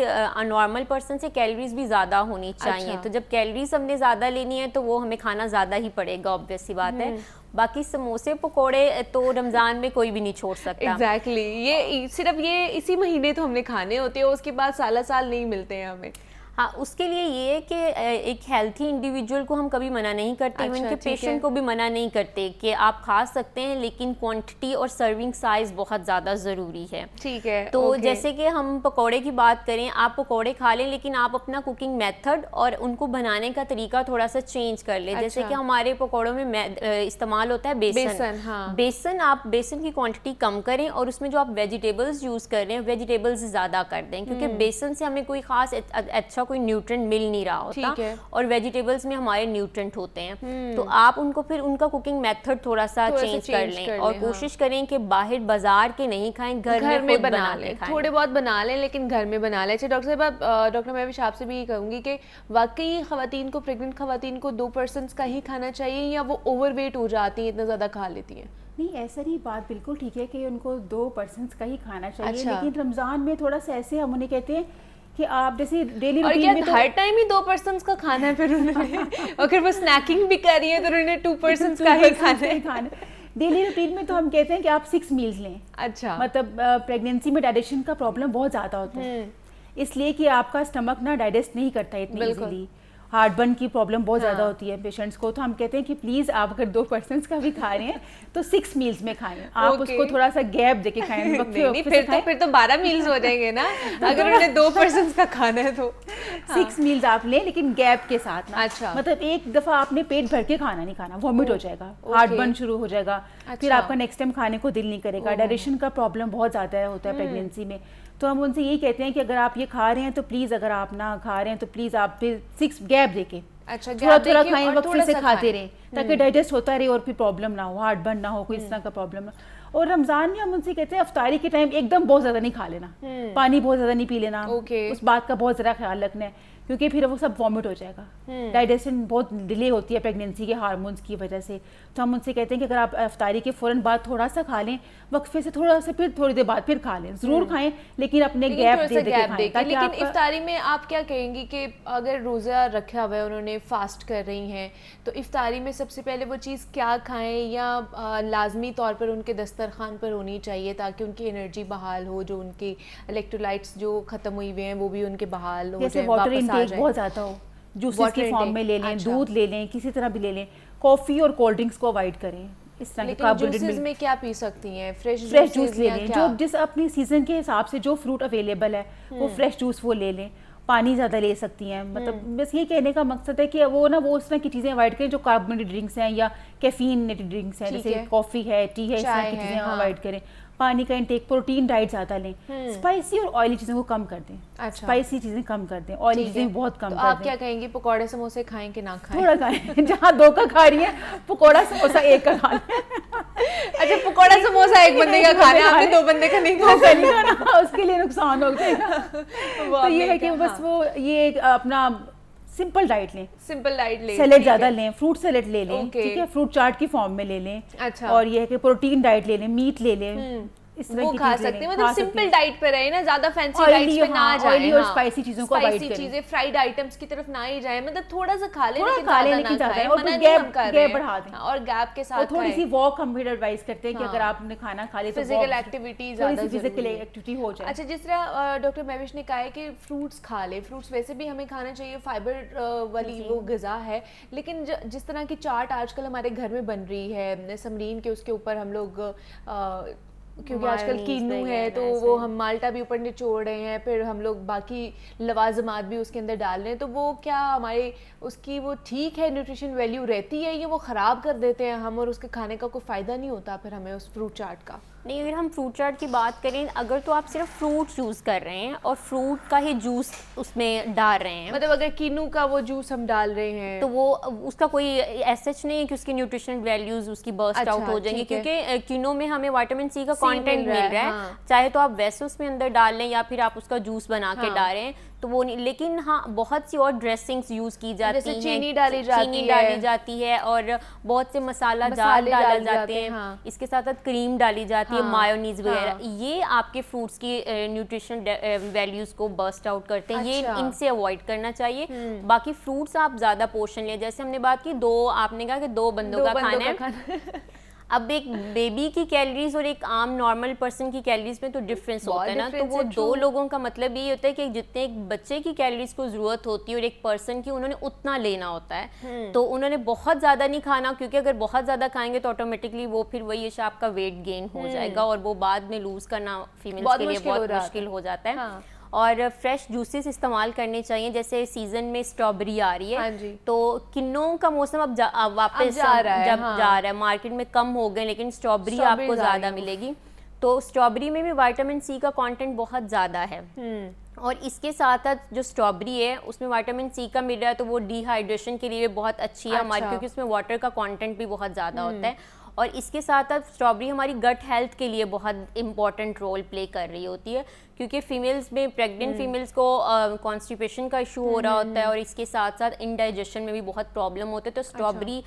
نارمل پرسن سے کیلوریز بھی زیادہ ہونی چاہیے. تو جب کیلوریز ہم نے زیادہ لینی ہے تو وہ ہمیں کھانا زیادہ ہی پڑے گا, obvious سی بات ہے. باقی سموسے پکوڑے تو رمضان میں کوئی بھی نہیں چھوڑ سکتا. ایگزیکٹلی, یہ صرف یہ اسی مہینے تو ہم نے کھانے ہوتے ہیں, اس کے بعد سالہ سال نہیں ملتے ہیں ہمیں. ہاں, اس کے لیے یہ ہے کہ ایک ہیلتھی انڈیویجول کو ہم کبھی منع نہیں کرتے, ایون کہ پیشنٹ کو بھی منع نہیں کرتے کہ آپ کھا سکتے ہیں, لیکن کوانٹٹی اور سرونگ سائز بہت زیادہ ضروری ہے. ٹھیک ہے. تو جیسے کہ ہم پکوڑے کی بات کریں, آپ پکوڑے کھا لیں, لیکن آپ اپنا کوکنگ میتھڈ اور ان کو بنانے کا طریقہ تھوڑا سا چینج کر لیں. جیسے کہ ہمارے پکوڑوں میں استعمال ہوتا ہے بیسن, آپ بیسن کی کوانٹٹی کم کریں, اور اس میں جو آپ ویجیٹیبلز یوز کر رہے ہیں ویجیٹیبلز زیادہ کر دیں, کیونکہ بیسن سے ہمیں کوئی خاص اچھا کوئی نیوٹرنٹ مل نہیں رہا ہوتا, اور ویجیٹیبلز میں ہمارے نیوٹرنٹ ہوتے ہیں. تو آپ ان کو پھر ان کا کوکنگ میتھڈ تھوڑا سا چینج کر لیں, اور کوشش کریں کہ باہر بازار کے نہیں کھائیں, گھر میں بنا لیں, تھوڑے بہت بنا لیں لیکن گھر میں بنا لیں. اچھا ڈاکٹر صاحب, ڈاکٹر مہوش آپ سے بھی یہ کہوں گی کہ واقعی خواتین کو, پریگننٹ خواتین کو 2 پرسنس کا ہی کھانا چاہیے, یا وہ اوور ویٹ ہو جاتی ہیں, اتنا زیادہ کھا لیتی ہیں؟ نہیں, ایسا نہیں, بات بالکل ٹھیک ہے کہ ان کو 2 پرسنس کا ہی کھانا چاہیے, لیکن رمضان میں تھوڑا سا ایسے ہم انہیں کہتے ہیں کہ آپ جیسے ڈیلی روٹین میں ہر ٹائم ہی 2 پرسنس کا کھانا ہے, پھر انہوں نے اگر وہ اسنیکنگ بھی کر رہی ہے تو انہوں نے 2 پرسنس کا ہی کھانا ہے. ڈیلی روٹین میں تو ہم کہتے ہیں کہ آپ 6 میلز لیں. اچھا, مطلب پریگنینسی میں ڈائجیشن کا پرابلم بہت زیادہ ہوتا ہے, اس لیے کہ آپ کا اسٹمک نا ڈائجسٹ نہیں کرتا اتنی ایزیلی, ہارٹ برن کی پرابلم بہت زیادہ ہوتی ہے پیشنٹس کو. تو ہم کہتے ہیں کہ پلیز آپ اگر 2 پرسنس کا بھی کھا رہے ہیں تو 6 میلز میں کھائیں, آپ اس کو تھوڑا سا گیپ دے کے کھائیں. پھر تو 12 میلز ہو جائیں گے نا اگر انہوں نے 2 پرسنس کا کھانا ہے تو. 6 میلز آپ لیں, لیکن گیپ کے ساتھ. اچھا, مطلب ایک دفعہ آپ نے پیٹ بھر کے کھانا نہیں کھانا, وامٹ ہو جائے گا, ہارٹ برن شروع ہو جائے گا, پھر آپ کا نیکسٹ ٹائم کھانے کو دل نہیں کرے گا. ڈائجیشن کا پرابلم بہت زیادہ ہوتا ہے پریگنینسی میں. تو ہم ان سے یہی کہتے ہیں کہ اگر آپ یہ کھا رہے ہیں تو پلیز, اگر آپ نہ کھا رہے ہیں تو پلیز آپ پھر 6 گیپ دے کے تھوڑا تھوڑا کھائیں, وقفے سے کھاتے رہیں تاکہ ڈائجسٹ ہوتا رہے اور پھر پرابلم نہ ہو, ہارٹ برن نہ ہو, کوئی اس طرح کا پرابلم نہ. اور رمضان میں ہم ان سے کہتے ہیں افطاری کے ٹائم ایک دم بہت زیادہ نہیں کھا لینا, پانی بہت زیادہ نہیں پی لینا, اس بات کا بہت زیادہ خیال رکھنا ہے, کیونکہ پھر وہ سب وامٹ ہو جائے گا. ڈائجیشن بہت ڈیلے ہوتی ہے پریگنینسی کے ہارمونس کی وجہ سے. تو ہم ان سے کہتے ہیں کہ اگر آپ افطاری کے فوراً بعد تھوڑا سا کھا لیں, وقفے سے تھوڑا سا, پھر تھوڑی دیر بعد پھر کھا لیں, ضرور کھائیں لیکن اپنے گیپ دے کے کھائیں. لیکن افطاری میں آپ کیا کہیں گی کہ اگر روزہ رکھا ہوا ہے, انہوں نے فاسٹ کر رہی ہیں, تو افطاری میں سب سے پہلے وہ چیز کیا کھائیں, یا لازمی طور پر ان کے دسترخوان پر ہونی چاہیے تاکہ ان کی انرجی بحال ہو, جو ان کی الیکٹرولائٹس جو ختم ہوئی ہوئے ہیں وہ بھی ان کے بحال ہو جائیں, واٹر انٹیک بہت زیادہ ہو, جوسز کی فارم میں لے لیں, دودھ لے لیں, کسی طرح بھی لے لیں. کافی اور کولڈ ڈرنکس کو اوائڈ کریں. اس طرح کے جوسز میں کیا پی سکتی ہیں؟ فریش جوس لے لیں, جو جس اپنی سیزن کے حساب سے جو فروٹ اویلیبل ہے وہ فریش جوس وہ لے لیں. پانی زیادہ لے سکتی ہیں. مطلب بس یہ کہنے کا مقصد ہے کہ وہ اس طرح کی چیزیں اوائڈ کریں جو کاربونیٹڈ ڈرنکس ہیں یا کیفینیٹڈ ڈرنکس ہیں, جیسے کافی ہے, ٹی ہے, اس طرح کی چیزیں اوائڈ کریں. پانی کا انٹیک, پروٹین ڈائٹ زیادہ لیں. اسپائسی اور آئلی چیزوں کو کم کر دیں. اسپائسی چیزیں کم کر دیں, آئلی چیزیں بہت کم کر دیں. آپ کیا کہیں گی, پکوڑے سموسے کھائیں کہ نہ کھائیں؟ تھوڑا کھائیں, جہاں 2 کا کھا رہی ہیں پکوڑا سموسا 1 کا کھا لیں. اچھا, پکوڑا سموسا 1 بندے کا کھانا ہے, آپ نے 2 بندے کا نہیں کھانا, اس کے لیے نقصان ہو جائے گا. تو یہ ہے کہ بس وہ یہ اپنا سمپل ڈائٹ لیں, سیلیڈ زیادہ لیں, فروٹ سیلیڈ لے لیں, ٹھیک ہے, فروٹ چاٹ کی فارم میں لے لیں. اور یہ ہے کہ پروٹین ڈائٹ لے لیں, میٹ لے لیں, اس طرح وہ کی کھا چیزیں سکتے ہیں, نہیں مطلب کھا سمپل سکتے. ڈائٹ پہ رہے نا, زیادہ فینسی Oily, ڈائٹس پہ نہ ہاں, جائیں, oily اور spicy چیزوں کو avoid اسپائسی کریں. چیزیں, فرائیڈ آئٹمس کی طرف نہ ہی جائیں, مطلب تھوڑا سا کھا لیں تھوڑا لیکن کھا لیں زیادہ لیکن نہ زیادہ, کھائیں, اور منع پھر نہیں ہم گیپ کر رہے گیپ بڑھا ہیں, دیں, اور گیپ کے اور ساتھ تھوڑی سی کھائیں. واک ہم پھر ایڈوائز کرتے ہیں کہ اگر ہاں. آپ نے کھانا کھا لیا تو فزیکل ایکٹیویٹی تھوڑی زیادہ سی فزیکل ضروری ہے. ایکٹیویٹی ہو جائے. اچھا, جس طرح ڈاکٹر مہوش نے کہا ہے کہ فروٹس کھا لیں, فروٹس ویسے بھی ہمیں کھانا چاہیے, فائبر والی وہ غذا ہے, لیکن جس طرح کی چاٹ آج کل ہمارے گھر میں بن رہی ہے سمرین کے, اس کے اوپر ہم لوگ کیونکہ آج کل کینو ہے تو وہ ہم مالٹا بھی اوپر نچوڑ رہے ہیں, پھر ہم لوگ باقی لوازمات بھی اس کے اندر ڈال رہے ہیں, تو وہ کیا ہمارے اس کی وہ ٹھیک ہے, نیوٹریشن ویلیو رہتی ہے, یہ وہ خراب کر دیتے ہیں ہم, اور اس کے کھانے کا کوئی فائدہ نہیں ہوتا پھر ہمیں اس فروٹ چاٹ کا؟ نہیں, اگر ہم فروٹ چاٹ کی بات کریں, اگر تو آپ صرف فروٹ یوز کر رہے ہیں اور فروٹ کا ہی جوس اس میں ڈال رہے ہیں, مطلب اگر کینو کا وہ جوس ہم ڈال رہے ہیں تو وہ اس کا کوئی ایسچ نہیں ہے کہ اس کی نیوٹریشن ویلیوز اس کی برسٹ آؤٹ ہو جائیں گی, کیونکہ کینو میں ہمیں وائٹامن سی کا کانٹینٹ مل رہا ہے, چاہے تو آپ ویسے اس میں اندر ڈال لیں یا پھر آپ اس کا جوس بنا کے ڈال رہے ہیں تو وہ نہیں. لیکن ہاں بہت سی اور ڈریسنگس یوز کی جاتی ہیں, چینی ڈالی جاتی ہے اور بہت سے مسالہ جات ڈالے جاتے ہیں, اس کے ساتھ ساتھ کریم ڈالی جاتی ہے, مایونیز وغیرہ, یہ آپ کے فروٹس کی نیوٹریشن ویلیوز کو برسٹ آؤٹ کرتے ہیں, یہ ان سے اوائڈ کرنا چاہیے. باقی فروٹس آپ زیادہ پورشن لیں, جیسے ہم نے بات کی آپ نے کہا کہ 2 بندوں کا کھانا ہے. اب ایک بیبی کی کیلریز اور ایک عام نارمل پرسن کی کیلریز میں تو ڈفرینس ہوتا ہے نا, تو وہ 2 لوگوں کا مطلب یہ ہوتا ہے کہ جتنے ایک بچے کی کیلریز کو ضرورت ہوتی ہے اور ایک پرسن کی, انہوں نے اتنا لینا ہوتا ہے, تو انہوں نے بہت زیادہ نہیں کھانا, کیونکہ اگر بہت زیادہ کھائیں گے تو آٹومیٹکلی وہ پھر وہی آپ کا ویٹ گین ہو جائے گا, اور وہ بعد میں لوز کرنا فیمیلز کے لیے بہت مشکل ہو جاتا ہے. اور فریش جوسز استعمال کرنے چاہیے, جیسے سیزن میں اسٹرابری آ رہی ہے, تو کنوں کا موسم اب واپس جب جا رہا ہے, مارکیٹ میں کم ہو گئے, لیکن اسٹرابری آپ کو زیادہ ملے گی. تو اسٹرابری میں بھی وائٹامن سی کا کانٹینٹ بہت زیادہ ہے, اور اس کے ساتھ ساتھ جو اسٹرابری ہے اس میں وائٹامن سی کا مل رہا ہے, تو وہ ڈی ہائیڈریشن کے لیے بہت اچھی ہے ہماری, کیونکہ اس میں واٹر کا کانٹینٹ بھی بہت زیادہ ہوتا ہے. اور اس کے ساتھ ساتھ اسٹرابری ہماری گٹ ہیلتھ کے لیے بہت امپورٹنٹ رول پلے کر رہی ہوتی ہے, کیونکہ فیمیلز میں پریگننٹ فیمیلز کو کانسٹیپیشن کا ایشو ہو رہا ہوتا ہے, اور اس کے ساتھ ساتھ انڈائجیشن میں بھی بہت پرابلم ہوتے ہیں. تو اسٹرابری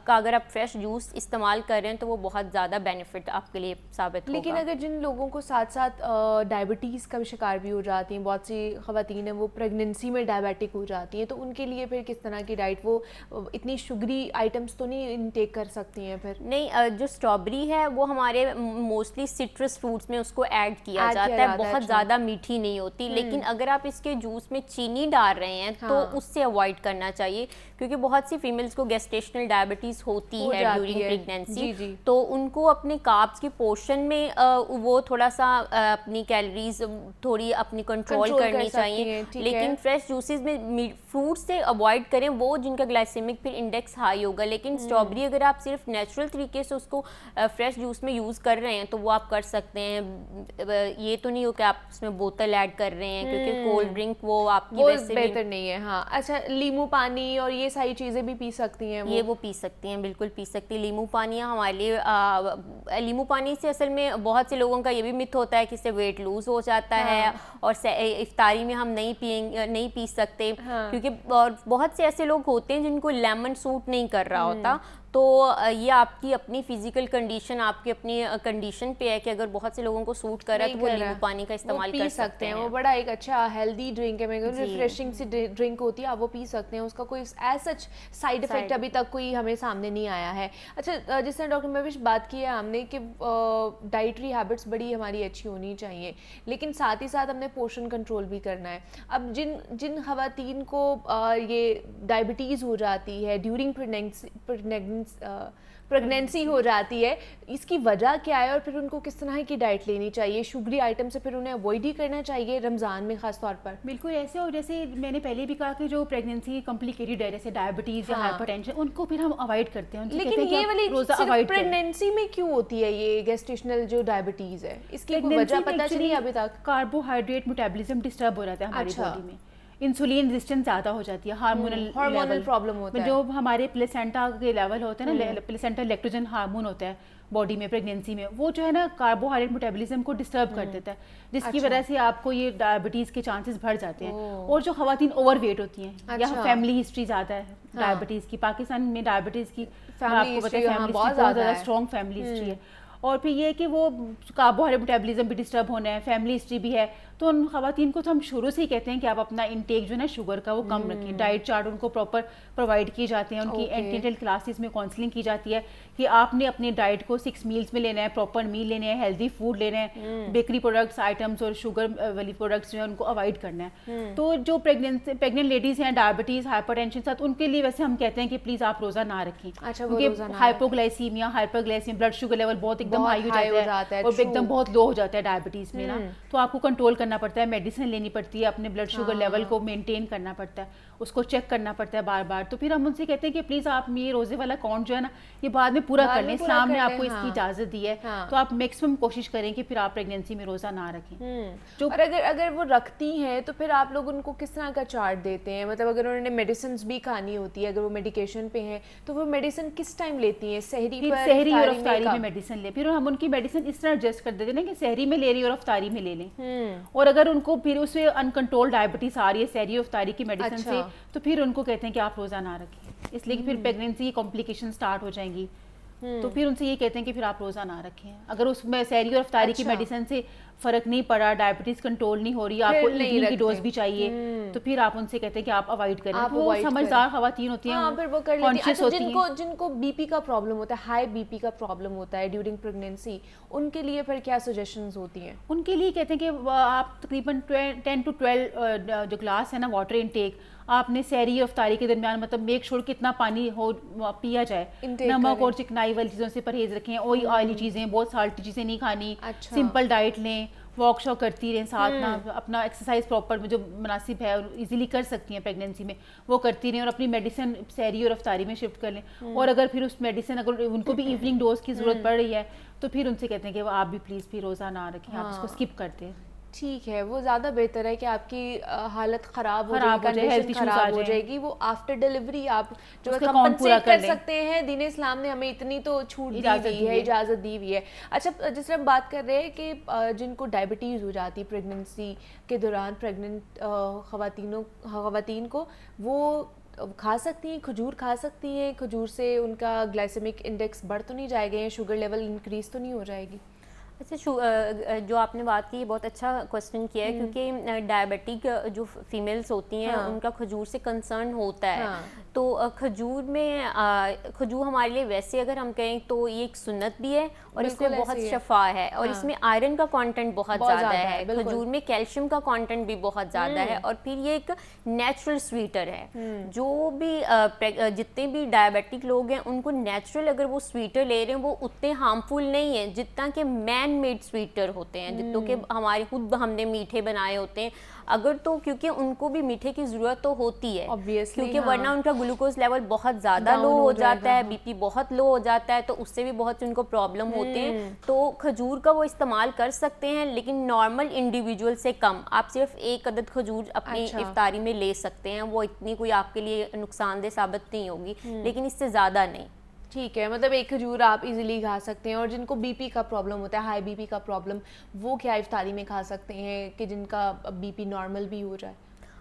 کا اگر آپ فریش جوس استعمال کر رہے ہیں تو وہ بہت زیادہ بینیفٹ آپ کے لیے ثابت ہوگا. لیکن اگر جن لوگوں کو ساتھ ساتھ ڈائبٹیز کا بھی شکار بھی ہو جاتی ہیں, بہت سی خواتین ہیں وہ پریگننسی میں ڈائبیٹک ہو جاتی ہیں, تو ان کے لیے پھر کس طرح کی ڈائٹ, وہ اتنی شوگری آئٹمس تو نہیں انٹیک کر سکتی ہیں پھر؟ نہیں, جو اسٹرابری ہے وہ ہمارے موسٹلی سٹرس فروٹس میں اس کو ایڈ کیا جاتا ہے, بہت زیادہ میٹھی نہیں ہوتی, لیکن اگر آپ اس کے جوس میں چینی ڈال رہے ہیں تو اس سے اوائڈ کرنا چاہیے, کیونکہ بہت سی فیمیلز کو گیسٹیشنل ڈائبٹیز ہوتی ہے ڈیورنگ پریگنینسی, تو ان کو اپنے کاربس کی پورشن میں وہ تھوڑا سا اپنی کیلریز تھوڑی اپنی کنٹرول کرنی چاہیے. لیکن فریش جوسز میں فروٹ سے اوائڈ کریں وہ جن کا گلائسیمک پھر انڈیکس ہائی ہوگا, لیکن اسٹرابری اگر آپ صرف نیچرل طریقے سے اس کو فریش جوس میں یوز کر رہے ہیں تو وہ آپ کر سکتے ہیں. یہ تو نہیں ہو کہ آپ اس میں بوتل ایڈ کر رہے ہیں, کیونکہ کولڈ ڈرنک وہ آپ کی ویسے بہتر نہیں ہے. ہاں اچھا, لیمو پانی اور یہ ساری چیزیں بھی پی سکتی ہیں؟ یہ وہ پی سکتی ہیں, بالکل پی سکتی ہیں. لیمو پانی ہمارے لیے, لیمو پانی سے اصل میں بہت سے لوگوں کا یہ بھی مت ہوتا ہے کہ اس سے ویٹ لوز ہو جاتا ہے, اور افطاری میں ہم نہیں پی سکتے, کیونکہ اور بہت سے ایسے لوگ ہوتے ہیں جن کو لیمن سوٹ نہیں کر رہا ہوتا. تو یہ آپ کی اپنی فزیکل کنڈیشن, آپ کی اپنی کنڈیشن پہ ہے کہ اگر بہت سے لوگوں کو سوٹ کر رہا ہے تو وہ لیمو پانی کا استعمال کر سکتے ہیں. وہ بڑا ایک اچھا ہیلدی ڈرنک ہے, ریفریشنگ سی ڈرنک ہوتی ہے, آپ وہ پی سکتے ہیں, اس کا کوئی ایز سچ سائڈ افیکٹ ابھی تک کوئی ہمیں سامنے نہیں آیا ہے. اچھا, جس طرح ڈاکٹر مہوش بات کی ہے ہم نے کہ ڈائٹری ہیبٹس بڑی ہماری اچھی ہونی چاہیے, لیکن ساتھ ہی ساتھ ہم نے پورشن کنٹرول بھی کرنا ہے. اب جن خواتین کو یہ ڈائبٹیز ہو جاتی ہے ڈیورنگ پریگنینسی ہو جاتی ہے, اس کی وجہ کیا ہے, اور پھر ان کو کس طرح کی ڈائٹ لینی چاہیے؟ شوگری آئٹم سے پھر انہیں اوائڈ ہی کرنا چاہیے رمضان میں خاص طور پر؟ بالکل ایسے, اور جیسے میں نے پہلے بھی کہا کہ جو پریگنینسی کمپلیکیٹڈ ہے جیسے ڈائبٹیز یا ہائپر ٹینشن, ان کو پھر ہم اوائڈ کرتے ہیں. لیکن یہ والی صرف پریگنینسی میں کیوں ہوتی ہے یہ گیسٹیشنل جو ڈائبٹیز ہے, اس کی وجہ پتہ چلی ابھی تک؟ کاربوہائیڈریٹ میٹابولزم ڈسٹرب ہو رہتا ہے ہماری باڈی میں, انسولین ریزسٹنس زیادہ ہو جاتی ہے, ہارمونل پرابلم ہوتا ہے, جو ہمارے پلیسینٹا کے لیول ہوتے ہیں نا, پلیسینٹا لیکٹوجن ہارمون ہوتا ہے باڈی میں پریگنینسی میں, وہ جو ہے نا کاربوہائیڈریٹ میٹابولزم کو ڈسٹرب کر دیتا ہے, جس کی وجہ سے آپ کو یہ ڈائبٹیز کے چانسز بڑھ جاتے ہیں. اور جو خواتین اوور ویٹ ہوتی ہیں یا فیملی ہسٹری زیادہ ہے ڈائبٹیز کی, پاکستان میں ڈائبٹیز کی آپ کو پتہ ہے فیملی بہت زیادہ اسٹرانگ فیملی ہسٹری ہے, اور پھر یہ کہ وہ کاربوہائیڈریٹ میٹابولزم بھی ڈسٹرب ہونا ہے, فیملی ہسٹری بھی ہے, تو ان خواتین کو تو ہم شروع سے ہی کہتے ہیں کہ آپ اپنا انٹیک جو ہے نا شوگر کا وہ کم رکھیں. ڈائٹ چارٹ ان کو پراپر پرووائڈ کیے جاتے ہیں, ان کی اینٹینیٹل کلاسز میں کاؤنسلنگ کی جاتی ہے کہ آپ نے اپنے ڈائٹ کو 6 میلز میں لینا ہے, پراپر میل لینے ہیں, ہیلدی فوڈ لینا ہے, بیکری پروڈکٹس آئٹمس اور شوگر والی پروڈکٹس جو ہیں ان کو اوائڈ کرنا ہے. تو جو پریگننٹ لیڈیز ہیں ڈائبٹیز ہائپر ٹینشن ساتھ, ان کے لیے ویسے ہم کہتے ہیں کہ پلیز آپ روزہ نہ رکھیں, کیونکہ ہائپوگلائسیمیا ہائپرگلائسیمیا بلڈ شوگر لیول بہت ایک دم ہائی ہو جاتا ہے اور ایک دم بہت لو ہو جاتا ہے ڈائبٹیز میں نا, تو آپ کو کنٹرول کرنا پڑتا ہے, میڈیسن لینی پڑتی ہے, اپنے بلڈ شوگر لیول کو مینٹین کرنا پڑتا ہے, اس کو چیک کرنا پڑتا ہے بار بار. تو پھر ہم ان سے کہتے ہیں کہ پلیز آپ یہ روزے والا اکاؤنٹ جو ہے نا یہ بعد میں پورا کر لیں, اسلام نے آپ کو اس کی اجازت دی ہے, تو آپ میکسیمم کوشش کریں کہ پھر آپ پریگنینسی میں روزہ نہ رکھیں. اور اگر وہ رکھتی ہیں تو پھر آپ لوگ ان کو کس طرح کا چارٹ دیتے ہیں؟ مطلب اگر انہوں نے میڈیسنز بھی کھانی ہوتی ہے, اگر وہ میڈیکیشن پہ ہیں تو وہ میڈیسن کس ٹائم لیتی ہیں؟ سحری اور افطاری میں میڈیسن لیں, پھر ہم ان کی میڈیسن اس طرح ایڈجسٹ کر دیتے ہیں کہ سحری میں لے رہی اور افطاری میں لے لیں. اور اگر ان کو پھر اس سے انکنٹرول ڈائبٹیز آ رہی ہے سحری اور افطاری کی میڈیسن سے, تو پھر ان کو کہتے ہیں کہ آپ روزہ نہ رکھیں, اس لیے کہ پھر پریگنینسی کی کمپلیکیشن سٹارٹ ہو جائیں گی. تو پھر ان سے یہ کہتے ہیں کہ پھر آپ روزہ نہ رکھیں. اگر اس میں سحری اور افطاری کی میڈیسن سے فرق نہیں پڑا, ڈائبٹیز کنٹرول نہیں ہو رہی, آپ کو ایوننگ کی ڈوز بھی چاہیے, تو پھر آپ ان سے کہتے ہیں کہ آپ اوائڈ کریں. وہ سمجھدار خواتین ہوتی ہیں, پھر وہ کر لیتی ہیں. جن کو بی پی کا پرابلم ہوتا ہے, ہائی بی پی کا پرابلم ہوتا ہے ڈیورنگ پریگنینسی, ان کے لیے پھر کیا سجیشنز ہوتی ہیں؟ ان کے لیے کہتے ہیں کہ آپ تقریباً 10 to 12 جو گلاس ہے نا واٹر انٹیک آپ نے سحری اور افطاری کے درمیان مطلب میک شور کتنا پانی ہو پیا جائے, نمک اور چکنائی والی چیزوں سے پرہیز رکھیں, آئلی چیزیں بہت سالٹی چیزیں نہیں کھانی, سمپل ڈائٹ لیں, واک شاک کرتی رہیں ساتھ نا, اپنا ایکسرسائز پراپر جو مناسب ہے اور ایزیلی کر سکتی ہیں پریگنینسی میں وہ کرتی رہیں, اور اپنی میڈیسن سحری اور افطاری میں شفٹ کر لیں. اور اگر پھر اس میڈیسن اگر ان کو بھی ایوننگ ڈوز کی ضرورت پڑ رہی ہے تو پھر ان سے کہتے ہیں کہ آپ بھی پلیز پھر روزہ نہ رکھیں, آپ اس کو اسکپ کرتے ہیں. ٹھیک ہے, وہ زیادہ بہتر ہے کہ آپ کی حالت خراب ہو جائے, کنڈیشن خراب ہو جائے گی, وہ آفٹر ڈیلیوری آپ جو کمپنسیٹ کر سکتے ہیں. دین اسلام نے ہمیں اتنی تو چھوٹ دی ہوئی ہے, اجازت دی ہوئی ہے. اچھا, جس طرح ہم بات کر رہے ہیں کہ جن کو ڈائبٹیز ہو جاتی پریگننسی کے دوران, پریگننٹ خواتین کو, وہ کھا سکتی ہیں, کھجور کھا سکتی ہیں؟ کھجور سے ان کا گلائسیمک انڈیکس بڑھ تو نہیں جائے گا, شوگر لیول انکریز تو نہیں ہو جائے گی؟ اچھا, جو آپ نے بات کی بہت اچھا کوسچن کیا ہے, کیونکہ ڈائبٹک جو فیمیلز ہوتی ہیں ان کا کھجور سے کنسرن ہوتا ہے. تو کھجور میں کھجور ہمارے لیے ویسے اگر ہم کہیں تو یہ ایک سنت بھی ہے, اور اس میں بہت شفا ہے, اور اس میں آئرن کا کانٹینٹ بہت زیادہ ہے, کھجور میں کیلشیم کا کانٹینٹ بھی بہت زیادہ ہے, اور پھر یہ ایک نیچرل سویٹر ہے. جو بھی جتنے بھی ڈائبٹک لوگ ہیں ان کو نیچرل اگر وہ سویٹر لے رہے ہیں وہ اتنے ہارمفل نہیں ہیں جتنا کہ مین میڈ سویٹر ہوتے ہیں, جتوں کہ ہمارے خود ہم نے میٹھے بنائے ہوتے ہیں. اگر تو کیونکہ ان کو بھی میٹھے کی ضرورت تو ہوتی ہے, کیونکہ ورنہ ان کا گلوکوز لیول بہت زیادہ لو ہو جاتا ہے, بی پی بہت لو ہو جاتا ہے, تو اس سے بھی بہت ان کو پرابلم ہوتے ہیں. تو کھجور کا وہ استعمال کر سکتے ہیں, لیکن نارمل انڈیویجول سے کم. آپ صرف 1 عدد کھجور اپنی افطاری میں لے سکتے ہیں, وہ اتنی کوئی آپ کے لیے نقصان دہ ثابت نہیں ہوگی, لیکن اس سے زیادہ نہیں. ٹھیک ہے, مطلب 1 کھجور آپ ایزیلی کھا سکتے ہیں. اور جن کو بی پی کا پرابلم ہوتا ہے, ہائی بی پی کا پرابلم, وہ کیا افطاری میں کھا سکتے ہیں کہ جن کا بی پی نارمل بھی ہو جائے؟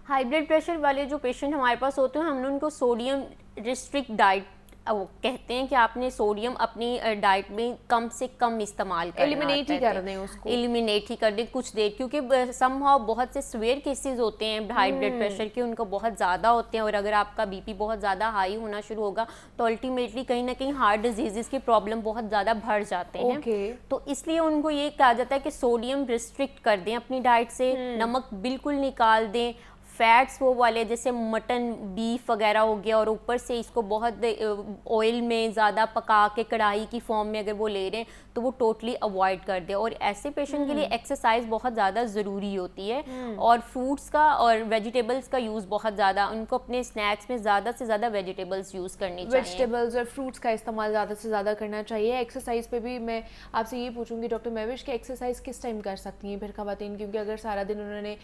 ہائی بلڈ پریشر والے جو پیشنٹ ہمارے پاس ہوتے ہیں, ہم نے ان کو سوڈیم ریسٹرکٹ ڈائٹ وہ کہتے ہیں کہ آپ نے سوڈیم اپنی ڈائٹ میں کم سے کم استعمال کرنا, ایلیمینیٹ ہی کر دیں اس کو, ایلیمینیٹ ہی کر دیں کچھ دیر, کیونکہ سم ہاؤ بہت سے سویئر کیسز ہوتے ہیں ہائی بلڈ پریشر کے, ان کو بہت زیادہ ہوتے ہیں, اور اگر آپ کا بی پی بہت زیادہ ہائی ہونا شروع ہوگا تو الٹیمیٹلی کہیں نہ کہیں ہارٹ ڈیزیزز کے پرابلم بہت زیادہ بڑھ جاتے ہیں. تو اس لیے ان کو یہ کہا جاتا ہے کہ سوڈیم ریسٹرکٹ کر دیں اپنی ڈائٹ سے, نمک بالکل نکال دیں, فیٹس وہ والے جیسے مٹن بیف وغیرہ ہو گیا, اور اوپر سے اس کو بہت آئل میں زیادہ پکا کے کڑھائی کی فارم میں اگر وہ لے رہے ہیں تو وہ ٹوٹلی اوائڈ کر دے. اور ایسے پیشنٹ کے لیے ایکسرسائز بہت زیادہ ضروری ہوتی ہے, اور فروٹس کا اور ویجیٹیبلس کا یوز بہت زیادہ, ان کو اپنے اسنیکس میں زیادہ سے زیادہ ویجیٹیبلس یوز کرنی چاہیے, ویجیٹیبلز اور فروٹس کا استعمال زیادہ سے زیادہ کرنا چاہیے. ایکسرسائز پہ بھی میں آپ سے یہ پوچھوں گی ڈاکٹر مہوش کہ ایکسرسائز کس ٹائم کر سکتی ہیں پھر خواتین, کیونکہ اگر سارا دن انہوں نے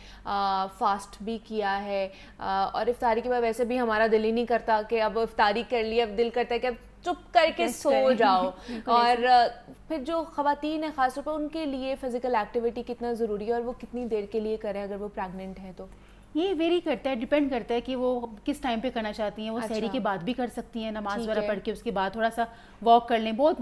فاسٹ بھی کیا ہے, اور افطاری کے بعد ویسے بھی ہمارا دل ہی نہیں کرتا کہ اب افطاری کر لی, اب دل کرتا ہے کہ اب چپ کر کے سو جاؤ. اور پھر جو خواتین ہیں خاص طور پر ان کے لیے فزیکل ایکٹیویٹی کتنا ضروری ہے, اور وہ کتنی دیر کے لیے کریں اگر وہ پریگننٹ ہیں؟ تو یہ ویری کرتا ہے, ڈیپینڈ کرتا ہے کہ وہ کس ٹائم پہ کرنا چاہتی ہیں. وہ سحری کے بعد بھی کر سکتی ہیں, نماز وغیرہ پڑھ کے اس کے بعد تھوڑا سا واک کر لیں. بہت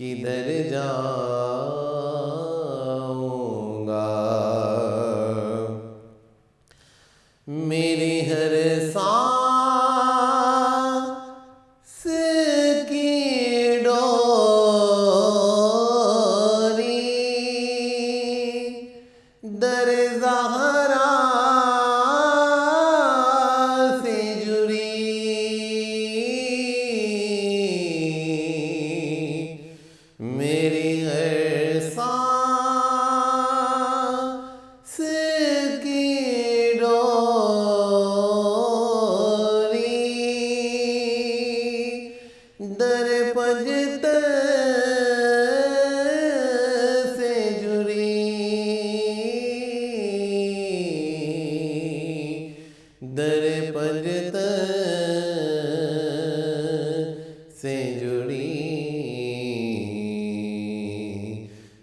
کدھر جاؤں گا میری ہر سانس کی ڈوری در زہرا سے جڑی میری ہر سانس کی ڈوری در پنجت سے جڑی در پنجت سے جڑی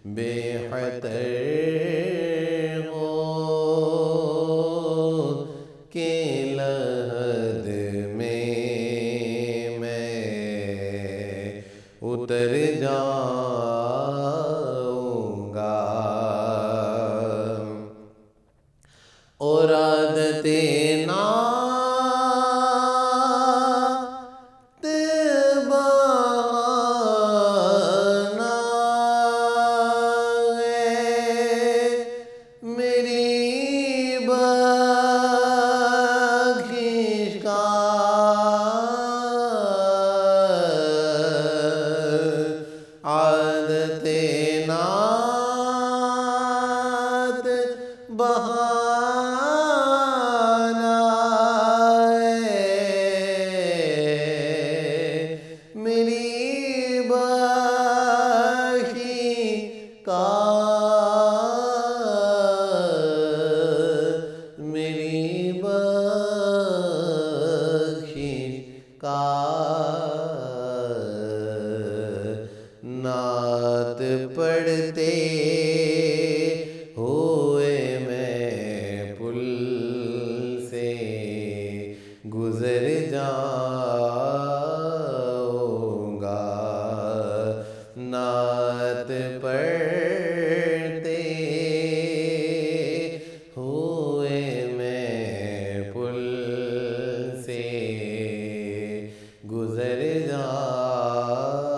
بے خطر ہو کے لحد میں اتر جاؤں گا اور عادت نعت بہانا ہے میری بخشش کا عادت نعت بہانا ہے میری بخشش کا میری بخشش کا نعت پڑھتے ہوئے میں پل سے گزر جاؤں گا نعت پڑھتے ہوئے میں پل سے گزر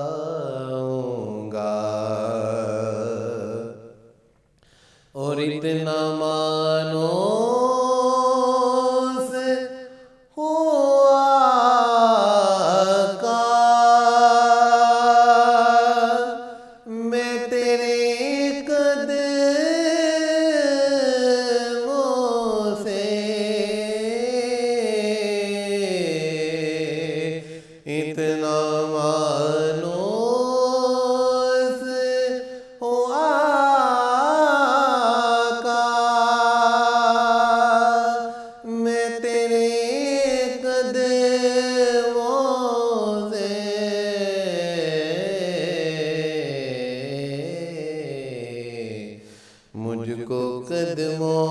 جاؤں گا اور اتنا مانو سے ہو آقا میں تیرے قدموں سے اتنا مانو سے ہو آقا میں تیرے قدموں سے مجھ کو قدموں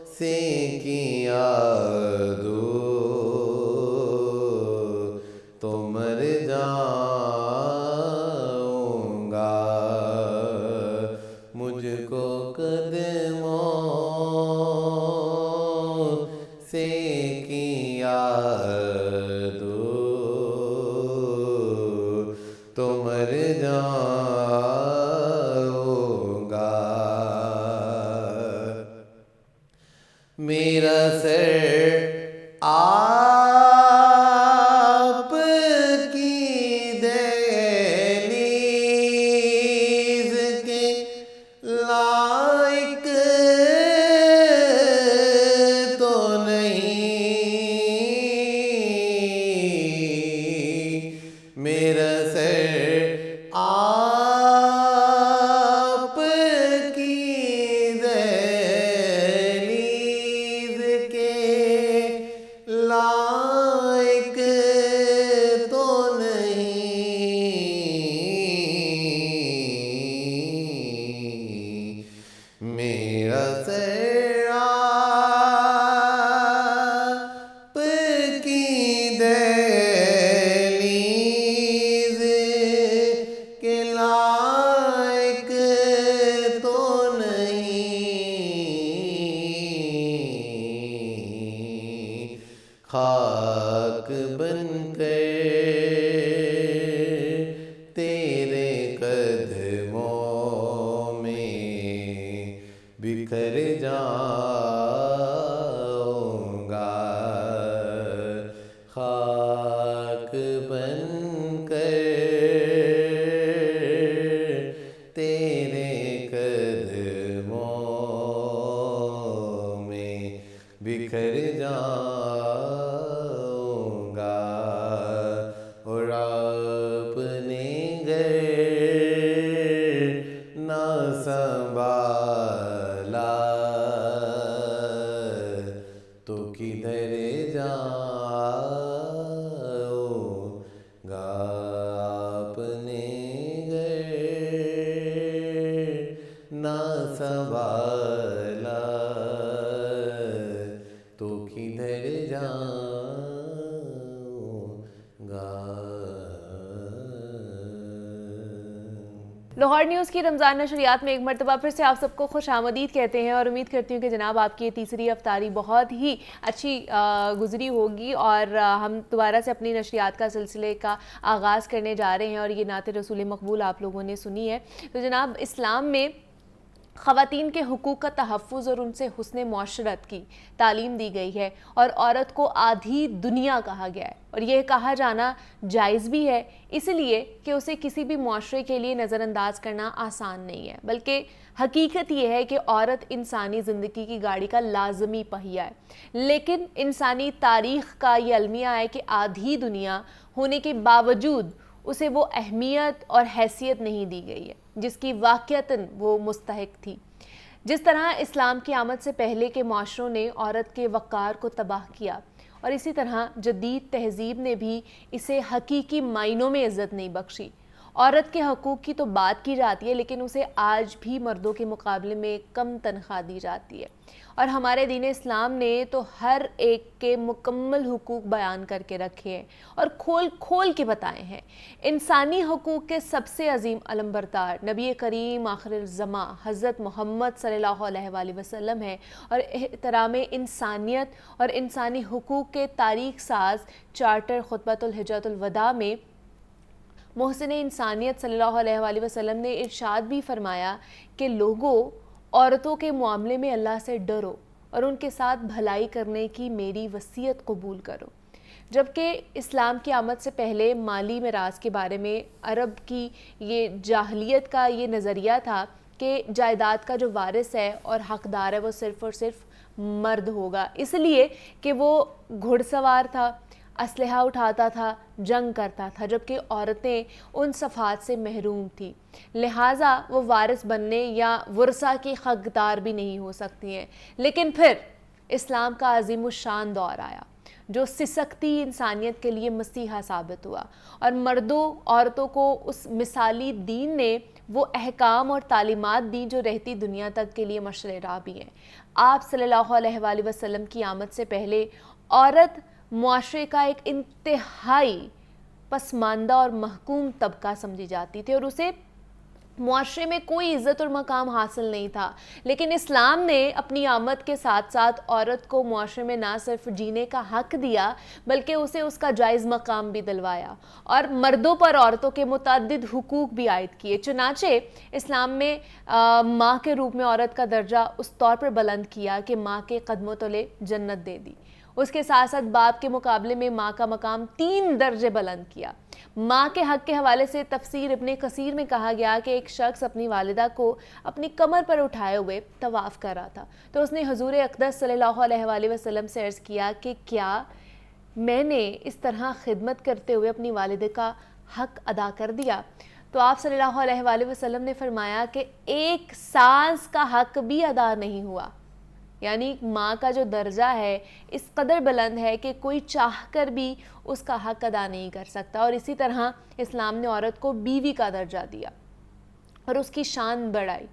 سے کیا دو تو مر جاؤں گا مجھ کو قدموں سے کیا دو تو مر جاؤں گا میرا سر آپ کی دہلیز کے لائق تو نہیں میرا سر آپ کی دہلیز کے لائق تو نہیں میرا سر آپ کی دہلیز سنبھالا تو کدھر جاؤں گا. لاہور نیوز کی رمضان نشریات میں ایک مرتبہ پھر سے آپ سب کو خوش آمدید کہتے ہیں اور امید کرتی ہوں کہ جناب آپ کی یہ تیسری افطاری بہت ہی اچھی گزری ہوگی اور ہم دوبارہ سے اپنی نشریات کا سلسلے کا آغاز کرنے جا رہے ہیں اور یہ نعت رسول مقبول آپ لوگوں نے سنی ہے. تو جناب اسلام میں خواتین کے حقوق کا تحفظ اور ان سے حسن معاشرت کی تعلیم دی گئی ہے اور عورت کو آدھی دنیا کہا گیا ہے اور یہ کہا جانا جائز بھی ہے اس لیے کہ اسے کسی بھی معاشرے کے لیے نظر انداز کرنا آسان نہیں ہے بلکہ حقیقت یہ ہے کہ عورت انسانی زندگی کی گاڑی کا لازمی پہیہ ہے. لیکن انسانی تاریخ کا یہ المیہ ہے کہ آدھی دنیا ہونے کے باوجود اسے وہ اہمیت اور حیثیت نہیں دی گئی ہے جس کی واقعتاً وہ مستحق تھی. جس طرح اسلام کی آمد سے پہلے کے معاشروں نے عورت کے وقار کو تباہ کیا اور اسی طرح جدید تہذیب نے بھی اسے حقیقی معنوں میں عزت نہیں بخشی. عورت کے حقوق کی تو بات کی جاتی ہے لیکن اسے آج بھی مردوں کے مقابلے میں کم تنخواہ دی جاتی ہے اور ہمارے دین اسلام نے تو ہر ایک کے مکمل حقوق بیان کر کے رکھے ہیں اور کھول کھول کے بتائے ہیں. انسانی حقوق کے سب سے عظیم علمبردار نبی کریم آخر الزماں حضرت محمد صلی اللہ علیہ وآلہ وسلم ہے اور احترام انسانیت اور انسانی حقوق کے تاریخ ساز چارٹر خطبۃ الحجۃ الوداع میں محسن انسانیت صلی اللہ علیہ وآلہ وسلم نے ارشاد بھی فرمایا کہ لوگوں عورتوں کے معاملے میں اللہ سے ڈرو اور ان کے ساتھ بھلائی کرنے کی میری وصیت قبول کرو. جبکہ اسلام کی آمد سے پہلے مالی میراث کے بارے میں عرب کی یہ جاہلیت کا یہ نظریہ تھا کہ جائیداد کا جو وارث ہے اور حقدار ہے وہ صرف اور صرف مرد ہوگا اس لیے کہ وہ گھڑ سوار تھا, اسلحہ اٹھاتا تھا, جنگ کرتا تھا, جبکہ عورتیں ان صفات سے محروم تھیں, لہٰذا وہ وارث بننے یا ورثہ کی حقدار بھی نہیں ہو سکتی ہیں. لیکن پھر اسلام کا عظیم الشان دور آیا جو سسکتی انسانیت کے لیے مسیحا ثابت ہوا اور مردوں عورتوں کو اس مثالی دین نے وہ احکام اور تعلیمات دی جو رہتی دنیا تک کے لیے مشعل راہ بھی ہیں. آپ صلی اللہ علیہ وآلہ وسلم کی آمد سے پہلے عورت معاشرے کا ایک انتہائی پسماندہ اور محکوم طبقہ سمجھی جاتی تھی اور اسے معاشرے میں کوئی عزت اور مقام حاصل نہیں تھا. لیکن اسلام نے اپنی آمد کے ساتھ ساتھ عورت کو معاشرے میں نہ صرف جینے کا حق دیا بلکہ اسے اس کا جائز مقام بھی دلوایا اور مردوں پر عورتوں کے متعدد حقوق بھی عائد کیے. چنانچہ اسلام میں ماں کے روپ میں عورت کا درجہ اس طور پر بلند کیا کہ ماں کے قدموں تلے جنت دے دی. اس کے ساتھ ساتھ باپ کے مقابلے میں ماں کا مقام 3 درجے بلند کیا. ماں کے حق کے حوالے سے تفسیر ابن کثیر میں کہا گیا کہ ایک شخص اپنی والدہ کو اپنی کمر پر اٹھائے ہوئے طواف کر رہا تھا تو اس نے حضور اقدس صلی اللہ علیہ وآلہ وسلم سے عرض کیا کہ کیا میں نے اس طرح خدمت کرتے ہوئے اپنی والدہ کا حق ادا کر دیا؟ تو آپ صلی اللہ علیہ وآلہ وسلم نے فرمایا کہ ایک سانس کا حق بھی ادا نہیں ہوا. یعنی ماں کا جو درجہ ہے اس قدر بلند ہے کہ کوئی چاہ کر بھی اس کا حق ادا نہیں کر سکتا. اور اسی طرح اسلام نے عورت کو بیوی کا درجہ دیا اور اس کی شان بڑھائی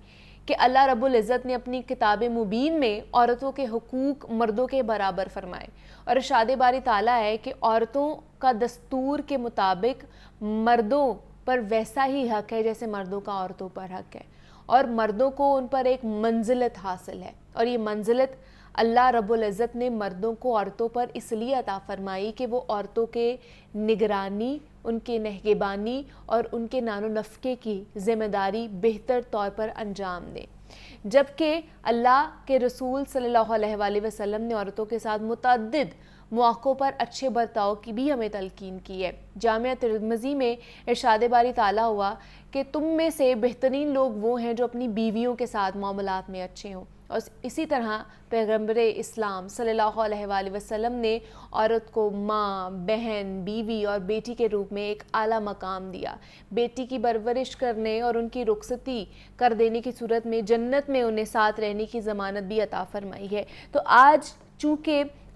کہ اللہ رب العزت نے اپنی کتاب مبین میں عورتوں کے حقوق مردوں کے برابر فرمائے اور ارشاد باری تعالیٰ ہے کہ عورتوں کا دستور کے مطابق مردوں پر ویسا ہی حق ہے جیسے مردوں کا عورتوں پر حق ہے اور مردوں کو ان پر ایک منزلت حاصل ہے. اور یہ منزلت اللہ رب العزت نے مردوں کو عورتوں پر اس لیے عطا فرمائی کہ وہ عورتوں کے نگرانی, ان کے نگہبانی اور ان کے نان و نفقے کی ذمہ داری بہتر طور پر انجام دیں. جبکہ اللہ کے رسول صلی اللہ علیہ وآلہ وسلم نے عورتوں کے ساتھ متعدد مواقعوں پر اچھے برتاؤ کی بھی ہمیں تلقین کی ہے. جامعہ ترمذی میں ارشاد باری تعالیٰ ہوا کہ تم میں سے بہترین لوگ وہ ہیں جو اپنی بیویوں کے ساتھ معاملات میں اچھے ہوں. اور اسی طرح پیغمبر اسلام صلی اللہ علیہ وآلہ وسلم نے عورت کو ماں, بہن, بیوی اور بیٹی کے روپ میں ایک اعلیٰ مقام دیا. بیٹی کی پرورش کرنے اور ان کی رخصتی کر دینے کی صورت میں جنت میں انہیں ساتھ رہنے کی ضمانت بھی عطا فرمائی ہے. تو آج چونکہ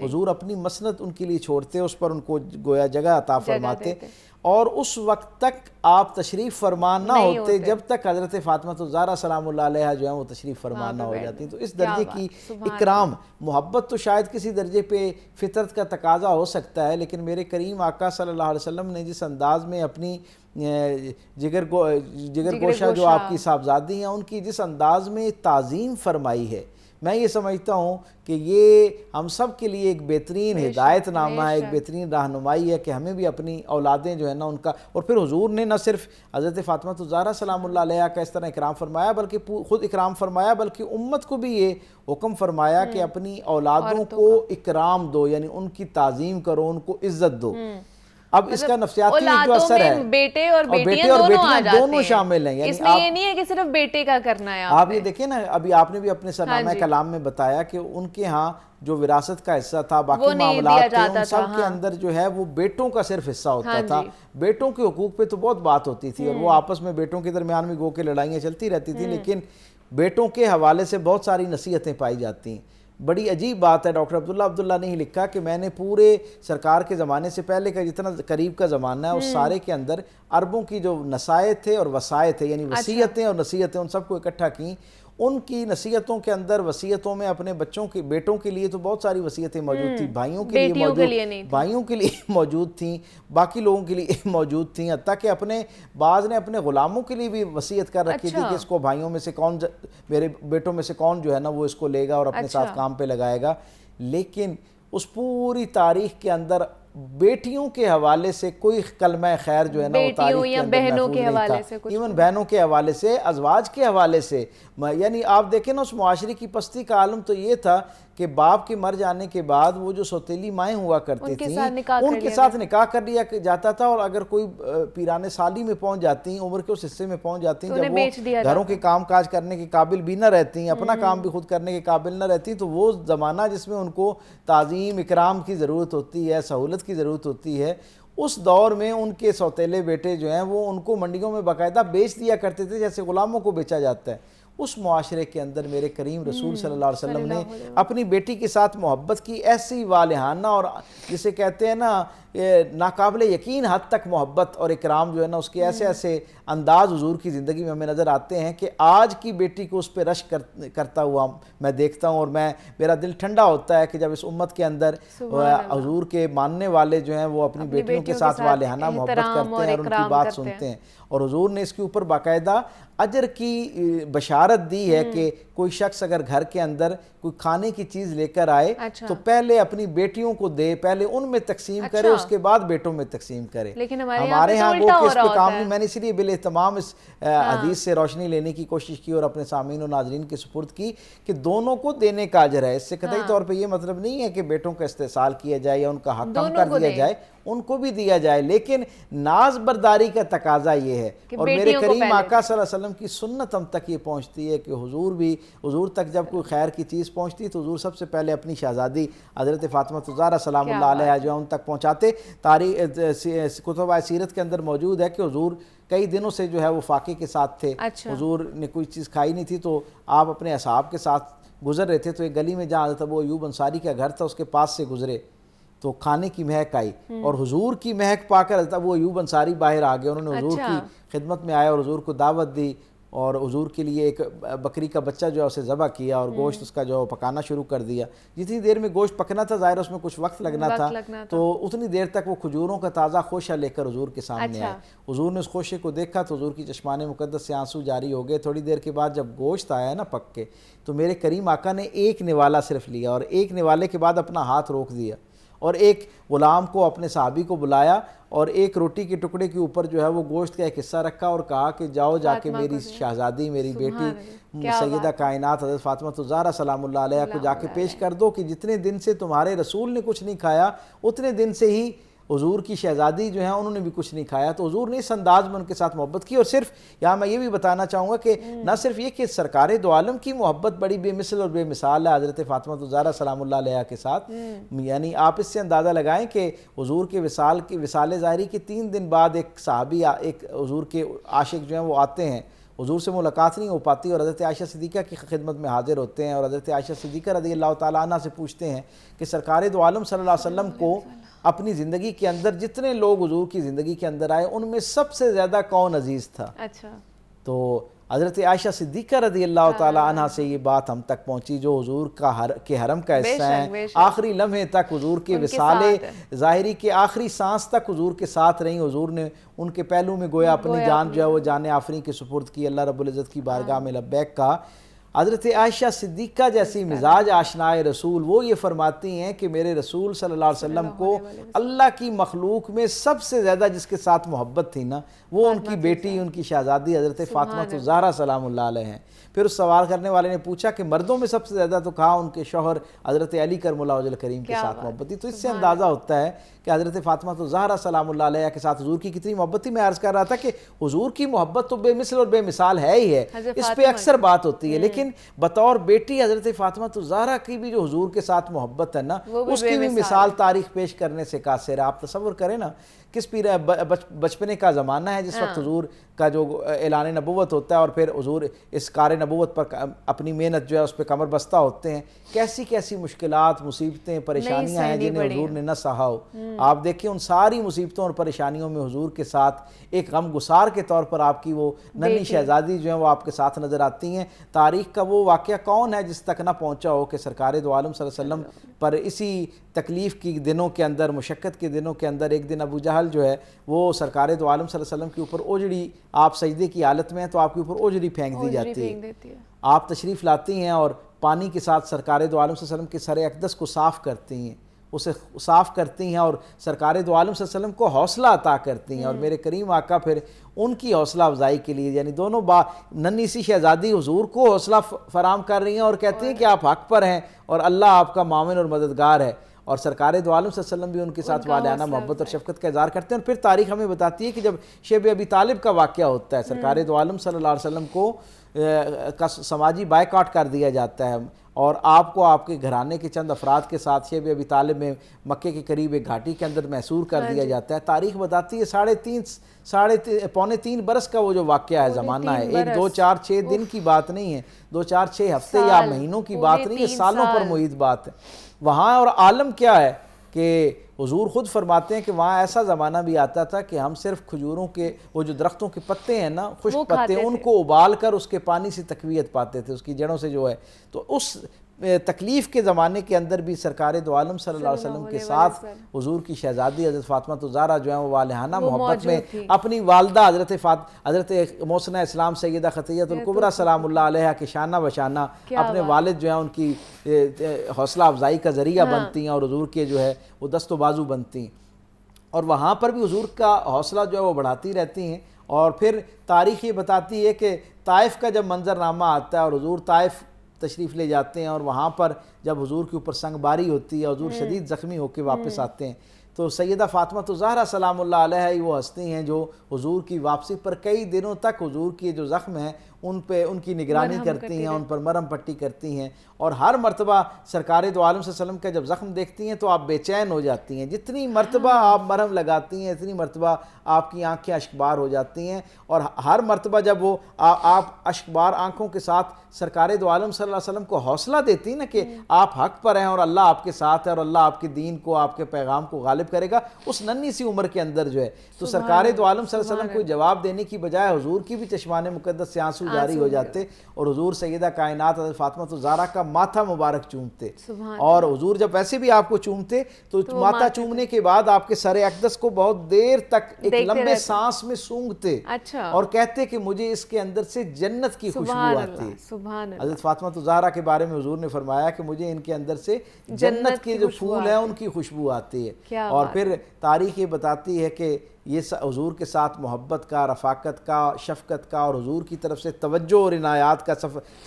حضور اپنی مسند ان کے لیے چھوڑتے، اس پر ان کو گویا جگہ عطا فرماتے، اور اس وقت تک آپ تشریف فرمان نہ ہوتے جب تک حضرت فاطمہ الزہرا سلام اللہ علیہا جو ہیں وہ تشریف فرمان نہ ہو جاتی. تو اس درجے کی اکرام محبت تو شاید کسی درجے پہ فطرت کا تقاضا ہو سکتا ہے، لیکن میرے کریم آقا صلی اللہ علیہ وسلم نے جس انداز میں اپنی جگر گوشہ جو آپ کی صاحبزادی ہیں ان کی جس انداز میں تعظیم فرمائی ہے، میں یہ سمجھتا ہوں کہ یہ ہم سب کے لیے ایک بہترین ہدایت نامہ ہے، ایک بہترین رہنمائی ہے کہ ہمیں بھی اپنی اولادیں جو ہیں نا ان کا، اور پھر حضور نے نہ صرف حضرت فاطمہ الزہرا سلام اللہ علیہا کا اس طرح اکرام فرمایا بلکہ خود اکرام فرمایا، بلکہ امت کو بھی یہ حکم فرمایا کہ اپنی اولادوں کو اکرام دو، یعنی ان کی تعظیم کرو، ان کو عزت دو. اب اس کا نفسیاتی جو اثر ہے، بیٹے اور بیٹیاں دونوں شامل ہیں، اس میں یہ نہیں ہے کہ صرف بیٹے کا کرنا ہے. آپ یہ دیکھیں نا، ابھی آپ نے بھی اپنے سرنامہ کلام میں بتایا کہ ان کے ہاں جو وراثت کا حصہ تھا، باقی معاملات تھے، ان سب کے اندر جو ہے وہ بیٹوں کا صرف حصہ ہوتا تھا. بیٹوں کے حقوق پہ تو بہت بات ہوتی تھی، اور وہ آپس میں بیٹوں کے درمیان میں گو کے لڑائیاں چلتی رہتی تھی، لیکن بیٹوں کے حوالے سے بہت ساری نصیحتیں پائی جاتی ہیں. بڑی عجیب بات ہے، ڈاکٹر عبداللہ نے ہی لکھا کہ میں نے پورے سرکار کے زمانے سے پہلے کا جتنا قریب کا زمانہ ہے اس سارے کے اندر عربوں کی جو نصائح تھے اور وصایہ تھے، یعنی وصیتیں اور نصیحتیں، ان سب کو اکٹھا کی. ان کی نصیحتوں کے اندر وصیتوں میں اپنے بچوں کے بیٹوں کے لیے تو بہت ساری وصیتیں موجود تھیں، بھائیوں کے لیے موجود تھیں، باقی لوگوں کے لیے موجود تھیں، حتیٰ کہ اپنے بعض نے اپنے غلاموں کے لیے بھی وصیت کر رکھی تھی کہ اس کو بھائیوں میں سے کون، میرے بیٹوں میں سے کون جو ہے نا وہ اس کو لے گا اور اپنے ساتھ کام پہ لگائے گا. لیکن اس پوری تاریخ کے اندر بیٹیوں کے حوالے سے کوئی کلمہ خیر جو ہے نا وہ تاریخ کے اندر محفوظ نہیں تھا. ایون بہنوں کے حوالے سے، ازواج کے حوالے سے، یعنی آپ دیکھیں نا اس معاشرے کی پستی کا عالم تو یہ تھا کہ باپ کے مر جانے کے بعد وہ جو سوتیلی مائیں ہوا کرتی تھیں ان کے ساتھ نکاح کر لیا جاتا تھا، اور اگر کوئی پیرانے سالی میں پہنچ جاتی ہیں، عمر کے اس حصے میں پہنچ جاتی ہیں، جب وہ گھروں کے کام کاج کرنے کے قابل بھی نہ رہتی ہیں، اپنا کام بھی خود کرنے کے قابل نہ رہتی، تو وہ زمانہ جس میں ان کو تعظیم اکرام کی ضرورت ہوتی ہے، سہولت کی ضرورت ہوتی ہے، اس دور میں ان کے سوتیلے بیٹے جو ہیں وہ ان کو منڈیوں میں باقاعدہ بیچ دیا کرتے تھے جیسے غلاموں کو بیچا جاتا ہے. اس معاشرے کے اندر میرے کریم رسول صلی اللہ علیہ وسلم نے اپنی بیٹی کے ساتھ محبت کی، ایسی والہانہ اور جسے کہتے ہیں نا ناقابل یقین حد تک محبت اور اکرام جو ہے نا اس کے ایسے ایسے انداز حضور کی زندگی میں ہمیں نظر آتے ہیں کہ آج کی بیٹی کو اس پہ رشک کرتا ہوا میں دیکھتا ہوں، اور میرا دل ٹھنڈا ہوتا ہے کہ جب اس امت کے اندر حضور کے ماننے والے جو ہیں وہ اپنی بیٹیوں کے ساتھ والہانہ محبت کرتے ہیں اور ان کی بات سنتے ہیں. اور حضور نے اس کے اوپر باقاعدہ اجر کی بشارت دی ہے کہ کوئی شخص اگر گھر کے اندر کوئی کھانے کی چیز لے کر آئے تو پہلے اپنی بیٹیوں کو دے، پہلے ان میں تقسیم کرے، اس کے بعد بیٹوں میں تقسیم کرے. ہمارے ہاں وہ کہ اس پہ کام نہیں. میں نے اسی لیے بالاہتمام اس حدیث سے روشنی لینے کی کوشش کی اور اپنے سامعین و ناظرین کے سپرد کی کہ دونوں کو دینے کا اجر ہے. اس سے قطعی طور پہ یہ مطلب نہیں ہے کہ بیٹوں کا استحصال کیا جائے یا ان کا حق کم کر دیا جائے، ان کو بھی دیا جائے، لیکن ناز برداری کا تقاضا یہ ہے. اور میرے کریم آقا صلی اللہ علیہ وسلم کی سنت ہم تک یہ پہنچتی ہے کہ حضور تک جب کوئی خیر کی چیز پہنچتی تو حضور سب سے پہلے اپنی شہزادی حضرت فاطمہ الزہرا سلام اللہ علیہا جو ان تک پہنچاتے. تاریخ کتب سیرت کے اندر موجود ہے کہ حضور کئی دنوں سے جو ہے وہ فاقے کے ساتھ تھے، حضور نے کوئی چیز کھائی نہیں تھی، تو آپ اپنے اصحاب کے ساتھ گزر رہے تھے، تو ایک گلی میں جہاں حضرت ابو ایوب انصاری کا گھر تھا اس کے پاس سے گزرے تو کھانے کی مہک آئی، اور حضور کی مہک پا کر حضرت ابو ایوب انصاری باہر آ گئے. انہوں نے حضور کی خدمت میں آئے اور حضور کو دعوت دی، اور حضور کے لیے ایک بکری کا بچہ جو ہے اسے ذبح کیا اور گوشت اس کا جو پکانا شروع کر دیا. جتنی دیر میں گوشت پکنا تھا ظاہر اس میں کچھ وقت لگنا تھا، تو اتنی دیر تک وہ کھجوروں کا تازہ خوشہ لے کر حضور کے سامنے آئے. حضور نے اس خوشے کو دیکھا تو حضور کی چشمان مقدس سے آنسو جاری ہو گئے. تھوڑی دیر کے بعد جب گوشت آیا نا پک کے، تو میرے کریم آقا نے ایک نوالا صرف لیا، اور ایک نوالے کے بعد اپنا ہاتھ روک دیا، اور ایک غلام کو اپنے صحابی کو بلایا اور ایک روٹی کے ٹکڑے کے اوپر جو ہے وہ گوشت کا ایک حصہ رکھا اور کہا کہ جاؤ جا کے میری شہزادی، میری بیٹی سیدہ کائنات حضرت فاطمہ الزہرا سلام اللہ علیہا کو جا کے پیش کر دو کہ جتنے دن سے تمہارے رسول نے کچھ نہیں کھایا اتنے دن سے ہی حضور کی شہزادی جو ہیں انہوں نے بھی کچھ نہیں کھایا. تو حضور نے اس انداز میں ان کے ساتھ محبت کی. اور صرف یہاں میں یہ بھی بتانا چاہوں گا کہ نہ صرف یہ کہ سرکار دو عالم کی محبت بڑی بے مثل اور بے مثال ہے حضرت فاطمہ الزہرا سلام اللہ علیہا کے ساتھ، یعنی آپ اس سے اندازہ لگائیں کہ حضور کے وصال ظاہری کے 3 دن بعد ایک صحابی، ایک حضور کے عاشق جو ہیں وہ آتے ہیں، حضور سے ملاقات نہیں ہو پاتی اور حضرت عائشہ صدیقہ کی خدمت میں حاضر ہوتے ہیں اور حضرت عائشہ صدیقہ رضی اللہ تعالیٰ عنہ سے پوچھتے ہیں کہ سرکار دو عالم صلی اللہ علیہ وسلم کو اپنی زندگی کے اندر جتنے لوگ حضور کی زندگی کے اندر آئے ان میں سب سے زیادہ کون عزیز تھا؟ اچھا. تو حضرت عائشہ صدیقہ رضی اللہ تعالیٰ عنہ سے یہ بات ہم تک پہنچی جو حضور کے حرم کا حصہ ہیں، آخری لمحے تک حضور کے وصال ظاہری کے آخری سانس تک حضور کے ساتھ رہیں. حضور نے ان کے پہلو میں گویا اپنی جان جو ہے وہ جان آفرین کے سپرد کی، اللہ رب العزت کی بارگاہ میں لبیک کہا. حضرت عائشہ صدیقہ جیسی مزاج آشنائے رسول وہ یہ فرماتی ہیں کہ میرے رسول صلی اللہ علیہ وسلم کو اللہ کی مخلوق میں سب سے زیادہ جس کے ساتھ محبت تھی نا وہ ان کی بیٹی، ان کی شہزادی حضرت فاطمہ الزہرا سلام اللہ علیہ ہیں. پھر اس سوال کرنے والے نے پوچھا کہ مردوں میں سب سے زیادہ تو کہا ان کے شوہر حضرت علی کرم اللہ وجہ کریم کے ساتھ محبت تھی. تو اس سے اندازہ ہوتا ہے کہ حضرت فاطمہ الزہرا سلام اللہ علیہ کے ساتھ حضور کی کتنی محبت تھی. میں عرض کر رہا تھا کہ حضور کی محبت تو بے مثل اور بے مثال ہے ہی ہے، اس پہ اکثر بات ہوتی ہے، لیکن بطور بیٹی حضرت فاطمہ الزہرا کی بھی جو حضور کے ساتھ محبت ہے نا اس کی بھی مثال تاریخ پیش کرنے سے قاصر ہے. آپ تصور کریں نا کس بچپنے کا زمانہ ہے جس وقت حضور کا جو اعلان نبوت ہوتا ہے اور پھر حضور اس کار نبوت پر اپنی محنت جو ہے اس پہ کمر بستہ ہوتے ہیں. کیسی کیسی مشکلات، مصیبتیں، پریشانیاں ہیں جنہیں حضور نے نہ سہا ہو. آپ دیکھیں ان ساری مصیبتوں اور پریشانیوں میں حضور کے ساتھ ایک غم گسار کے طور پر آپ کی وہ ننھی شہزادی جو ہیں وہ آپ کے ساتھ نظر آتی ہیں. تاریخ کا وہ واقعہ کون ہے جس تک نہ پہنچا ہو کہ سرکار دو عالم صلی اللہ علیہ وسلم پر اسی تکلیف کی دنوں کے اندر، مشقت کے دنوں کے اندر ایک دن ابو جہل جو ہے وہ سرکار دو عالم صلی اللہ علیہ وسلم کے اوپر اوجڑی، آپ سجدے کی حالت میں ہیں تو آپ کے اوپر اوجڑی پھینک دی جاتی ہے. آپ تشریف لاتی ہیں اور پانی کے ساتھ سرکار دو عالم صلی اللہ علیہ وسلم کے سر اقدس کو صاف کرتی ہیں، اسے صاف کرتی ہیں اور سرکار دو عالم صلی اللہ علیہ وسلم کو حوصلہ عطا کرتی ہیں. اور میرے کریم آقا پھر ان کی حوصلہ افزائی کے لیے یعنی دونوں ننھی سی شہزادی حضور کو حوصلہ فراہم کر رہی ہیں اور کہتی ہیں کہ آپ حق پر ہیں اور اللہ آپ کا معاون اور مددگار ہے. اور سرکار دو عالم صلی اللہ علیہ وسلم بھی ان کے ساتھ والہانہ محبت اور شفقت کا اظہار کرتے ہیں. اور پھر تاریخ ہمیں بتاتی ہے کہ جب شیب ابی طالب کا واقعہ ہوتا ہے سرکار دو عالم صلی اللہ علیہ وسلم کو سماجی بائیکاٹ کر دیا جاتا ہے اور آپ کو آپ کے گھرانے کے چند افراد کے ساتھ شیب ابی طالب میں مکے کے قریب ایک گھاٹی کے اندر محصور کر دیا جاتا ہے. تاریخ بتاتی ہے پونے تین برس کا وہ جو واقعہ ہے، زمانہ ہے، ایک 2 4 6 دن کی بات نہیں ہے، 2 4 6 ہفتے یا مہینوں کی بات نہیں ہے، سالوں پر محیط بات ہے وہاں. اور عالم کیا ہے کہ حضور خود فرماتے ہیں کہ وہاں ایسا زمانہ بھی آتا تھا کہ ہم صرف کھجوروں کے وہ جو درختوں کے پتے ہیں نا، خشک پتے، ان کو ابال کر اس کے پانی سے تقویت پاتے تھے، اس کی جڑوں سے جو ہے. تو اس تکلیف کے زمانے کے اندر بھی سرکار دو عالم صلی اللہ علیہ وسلم کے ساتھ حضور کی شہزادی حضرت فاطمہ الزہرا جو ہیں وہ والہانہ محبت میں اپنی والدہ حضرت محسنہ اسلام سیدہ خدیجہ الکبریٰ سلام اللہ علیہ کے شانہ بشانہ اپنے والد جو ہیں ان کی حوصلہ افزائی کا ذریعہ بنتی ہیں اور حضور کے جو ہے وہ دست و بازو بنتی ہیں. اور وہاں پر بھی حضور کا حوصلہ جو ہے وہ بڑھاتی رہتی ہیں. اور پھر تاریخ یہ بتاتی ہے کہ طائف کا جب منظرنامہ آتا ہے اور حضور طائف تشریف لے جاتے ہیں اور وہاں پر جب حضور کے اوپر سنگ باری ہوتی ہے، حضور شدید زخمی ہو کے واپس آتے ہیں تو سیدہ فاطمہ الزہرا سلام اللہ علیہ ہی وہ ہستی ہیں جو حضور کی واپسی پر کئی دنوں تک حضور کی جو زخم ہیں ان پہ ان کی نگرانی کرتی ہیں، ان پر مرہم پٹی کرتی ہیں. اور ہر مرتبہ سرکار دو عالم صلی اللہ علیہ وسلم کا جب زخم دیکھتی ہیں تو آپ بے چین ہو جاتی ہیں. جتنی مرتبہ آپ مرہم لگاتی ہیں اتنی مرتبہ آپ کی آنکھیں اشکبار ہو جاتی ہیں. اور ہر مرتبہ جب وہ آپ اشکبار آنکھوں کے ساتھ سرکار دو عالم صلی اللہ علیہ وسلم کو حوصلہ دیتی ہیں نا کہ آپ حق پر ہیں اور اللہ آپ کے ساتھ ہے اور اللہ آپ کے دین کو، آپ کے پیغام کو غالب کرے گا، اس ننھی سی عمر کے اندر جو ہے تو سرکار دو عالم صلی اللہ علیہ وسلم کو جواب دینے کی بجائے حضور کی بھی چشمان مقدس سے آنسو جاری ہو جاتے اور حضور سیدہ کائنات حضرت فاطمہ الزہرا کا ماتھا مبارک چومتے. اور حضور جب ویسے بھی آپ کو چومتے تو ماتھا چومنے کے بعد آپ کے سر اقدس کو بہت دیر تک ایک لمبے سانس میں سونگھتے اور کہتے کہ مجھے اس کے اندر سے جنت کی خوشبو آتی. حضرت فاطمہ الزہرا کے بارے میں حضور نے فرمایا کہ مجھے ان کے اندر سے جنت کے جو پھول ہیں ان کی خوشبو آتی ہے. اور پھر تاریخ یہ بتاتی ہے کہ یہ حضور کے ساتھ محبت کا، رفاقت کا، شفقت کا اور حضور کی طرف سے توجہ اور عنایات کا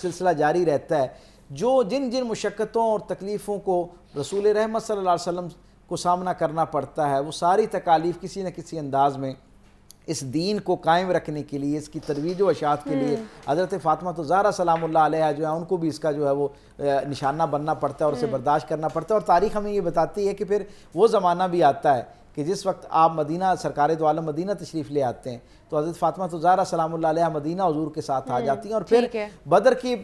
سلسلہ جاری رہتا ہے. جو جن مشقتوں اور تکلیفوں کو رسول رحمت صلی اللہ علیہ وسلم کو سامنا کرنا پڑتا ہے وہ ساری تکالیف کسی نہ کسی انداز میں اس دین کو قائم رکھنے کے لیے، اس کی ترویج و اشاعت کے لیے حضرت فاطمہ الزہرا سلام اللہ علیہ جو ہے ان کو بھی اس کا جو ہے وہ نشانہ بننا پڑتا ہے اور اسے برداشت کرنا پڑتا ہے. اور تاریخ ہمیں یہ بتاتی ہے کہ پھر وہ زمانہ بھی آتا ہے کہ جس وقت آپ مدینہ سرکار دو عالم مدینہ تشریف لے آتے ہیں تو حضرت فاطمہ الزہرا سلام اللہ علیہا مدینہ حضور کے ساتھ آ جاتی ہیں، اور پھر بدر کی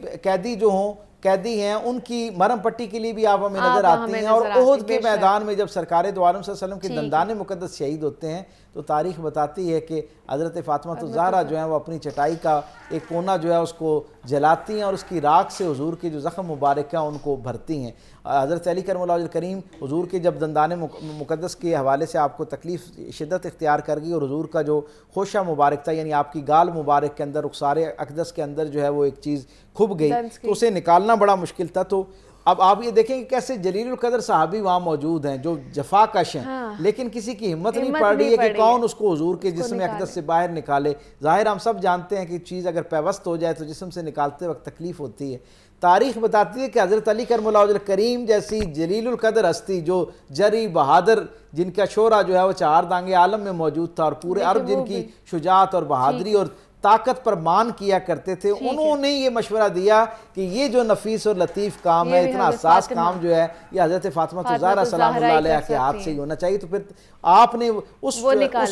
قیدی ہیں ان کی مرہم پٹی کے لیے بھی آپ ہمیں نظر آتی ہیں، اور احد کے میدان میں جب سرکار دو عالم صلی اللہ علیہ وسلم کے دندان مقدس شہید ہوتے ہیں تو تاریخ بتاتی ہے کہ حضرت فاطمہ الزہرا جو ہیں وہ اپنی چٹائی کا ایک کونا جو ہے اس کو جلاتی ہیں اور اس کی راکھ سے حضور کے جو زخم مبارک ہیں ان کو بھرتی ہیں۔ حضرت علی کرم اللہ وجہ الکریم حضور کے جب دندان مقدس کے حوالے سے آپ کو تکلیف شدت اختیار کر گئی اور حضور کا جو خوشہ مبارک تھا یعنی آپ کی گال مبارک کے اندر رخسار اقدس کے اندر جو ہے وہ ایک چیز کھب گئی تو اسے نکالنا بڑا مشکل تھا۔ تو اب آپ یہ دیکھیں کہ کیسے جلیل القدر صحابی وہاں موجود ہیں جو جفا کش ہیں، لیکن کسی کی ہمت نہیں پڑ رہی ہے کہ کون اس کو حضور کے جسم اقدس سے باہر نکالے۔ ظاہر ہم سب جانتے ہیں کہ چیز اگر پیوست ہو جائے تو جسم سے نکالتے وقت تکلیف ہوتی ہے۔ تاریخ بتاتی ہے کہ حضرت علی کرم اللہ وجہ الکریم جیسی جلیل القدر ہستی جو جری بہادر جن کا شعرہ جو ہے وہ چہار دانگ عالم میں موجود تھا اور پورے عرب جن کی شجاعت اور بہادری اور طاقت پر مان کیا کرتے تھے، انہوں نے یہ مشورہ دیا کہ یہ جو نفیس اور لطیف کام ہے، اتنا حساس کام جو ہے یہ حضرت فاطمہ الزہرا سلام اللہ علیہا کے ہاتھ سے ہی ہونا چاہیے۔ تو پھر آپ نے اس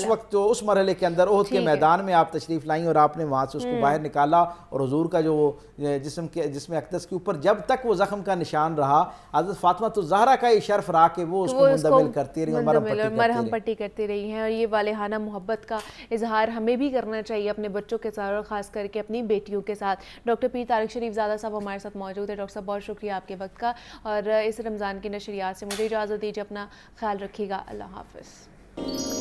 وقت جو اس مرحلے کے اندر احد کے میدان میں آپ تشریف لائیں اور آپ نے وہاں سے اس کو باہر نکالا اور حضور کا جو جسم اقدس کے اوپر جب تک وہ زخم کا نشان رہا حضرت فاطمہ الزہرا کا یہ شرف رہا کہ وہ اس کو مندمل کرتی رہی اور مرہم پٹی کرتی رہی ہیں، اور یہ والہانہ محبت کا اظہار ہمیں بھی کرنا چاہیے اپنے بچوں کے ساتھ اور خاص کر کے اپنی بیٹیوں کے ساتھ۔ ڈاکٹر پیر طارق شریف زادہ صاحب ہمارے ساتھ موجود ہے۔ ڈاکٹر صاحب بہت شکریہ آپ کے وقت کا، اور اس رمضان کی نشریات سے مجھے اجازت دیجیے، اپنا خیال رکھیے گا، اللہ حافظ۔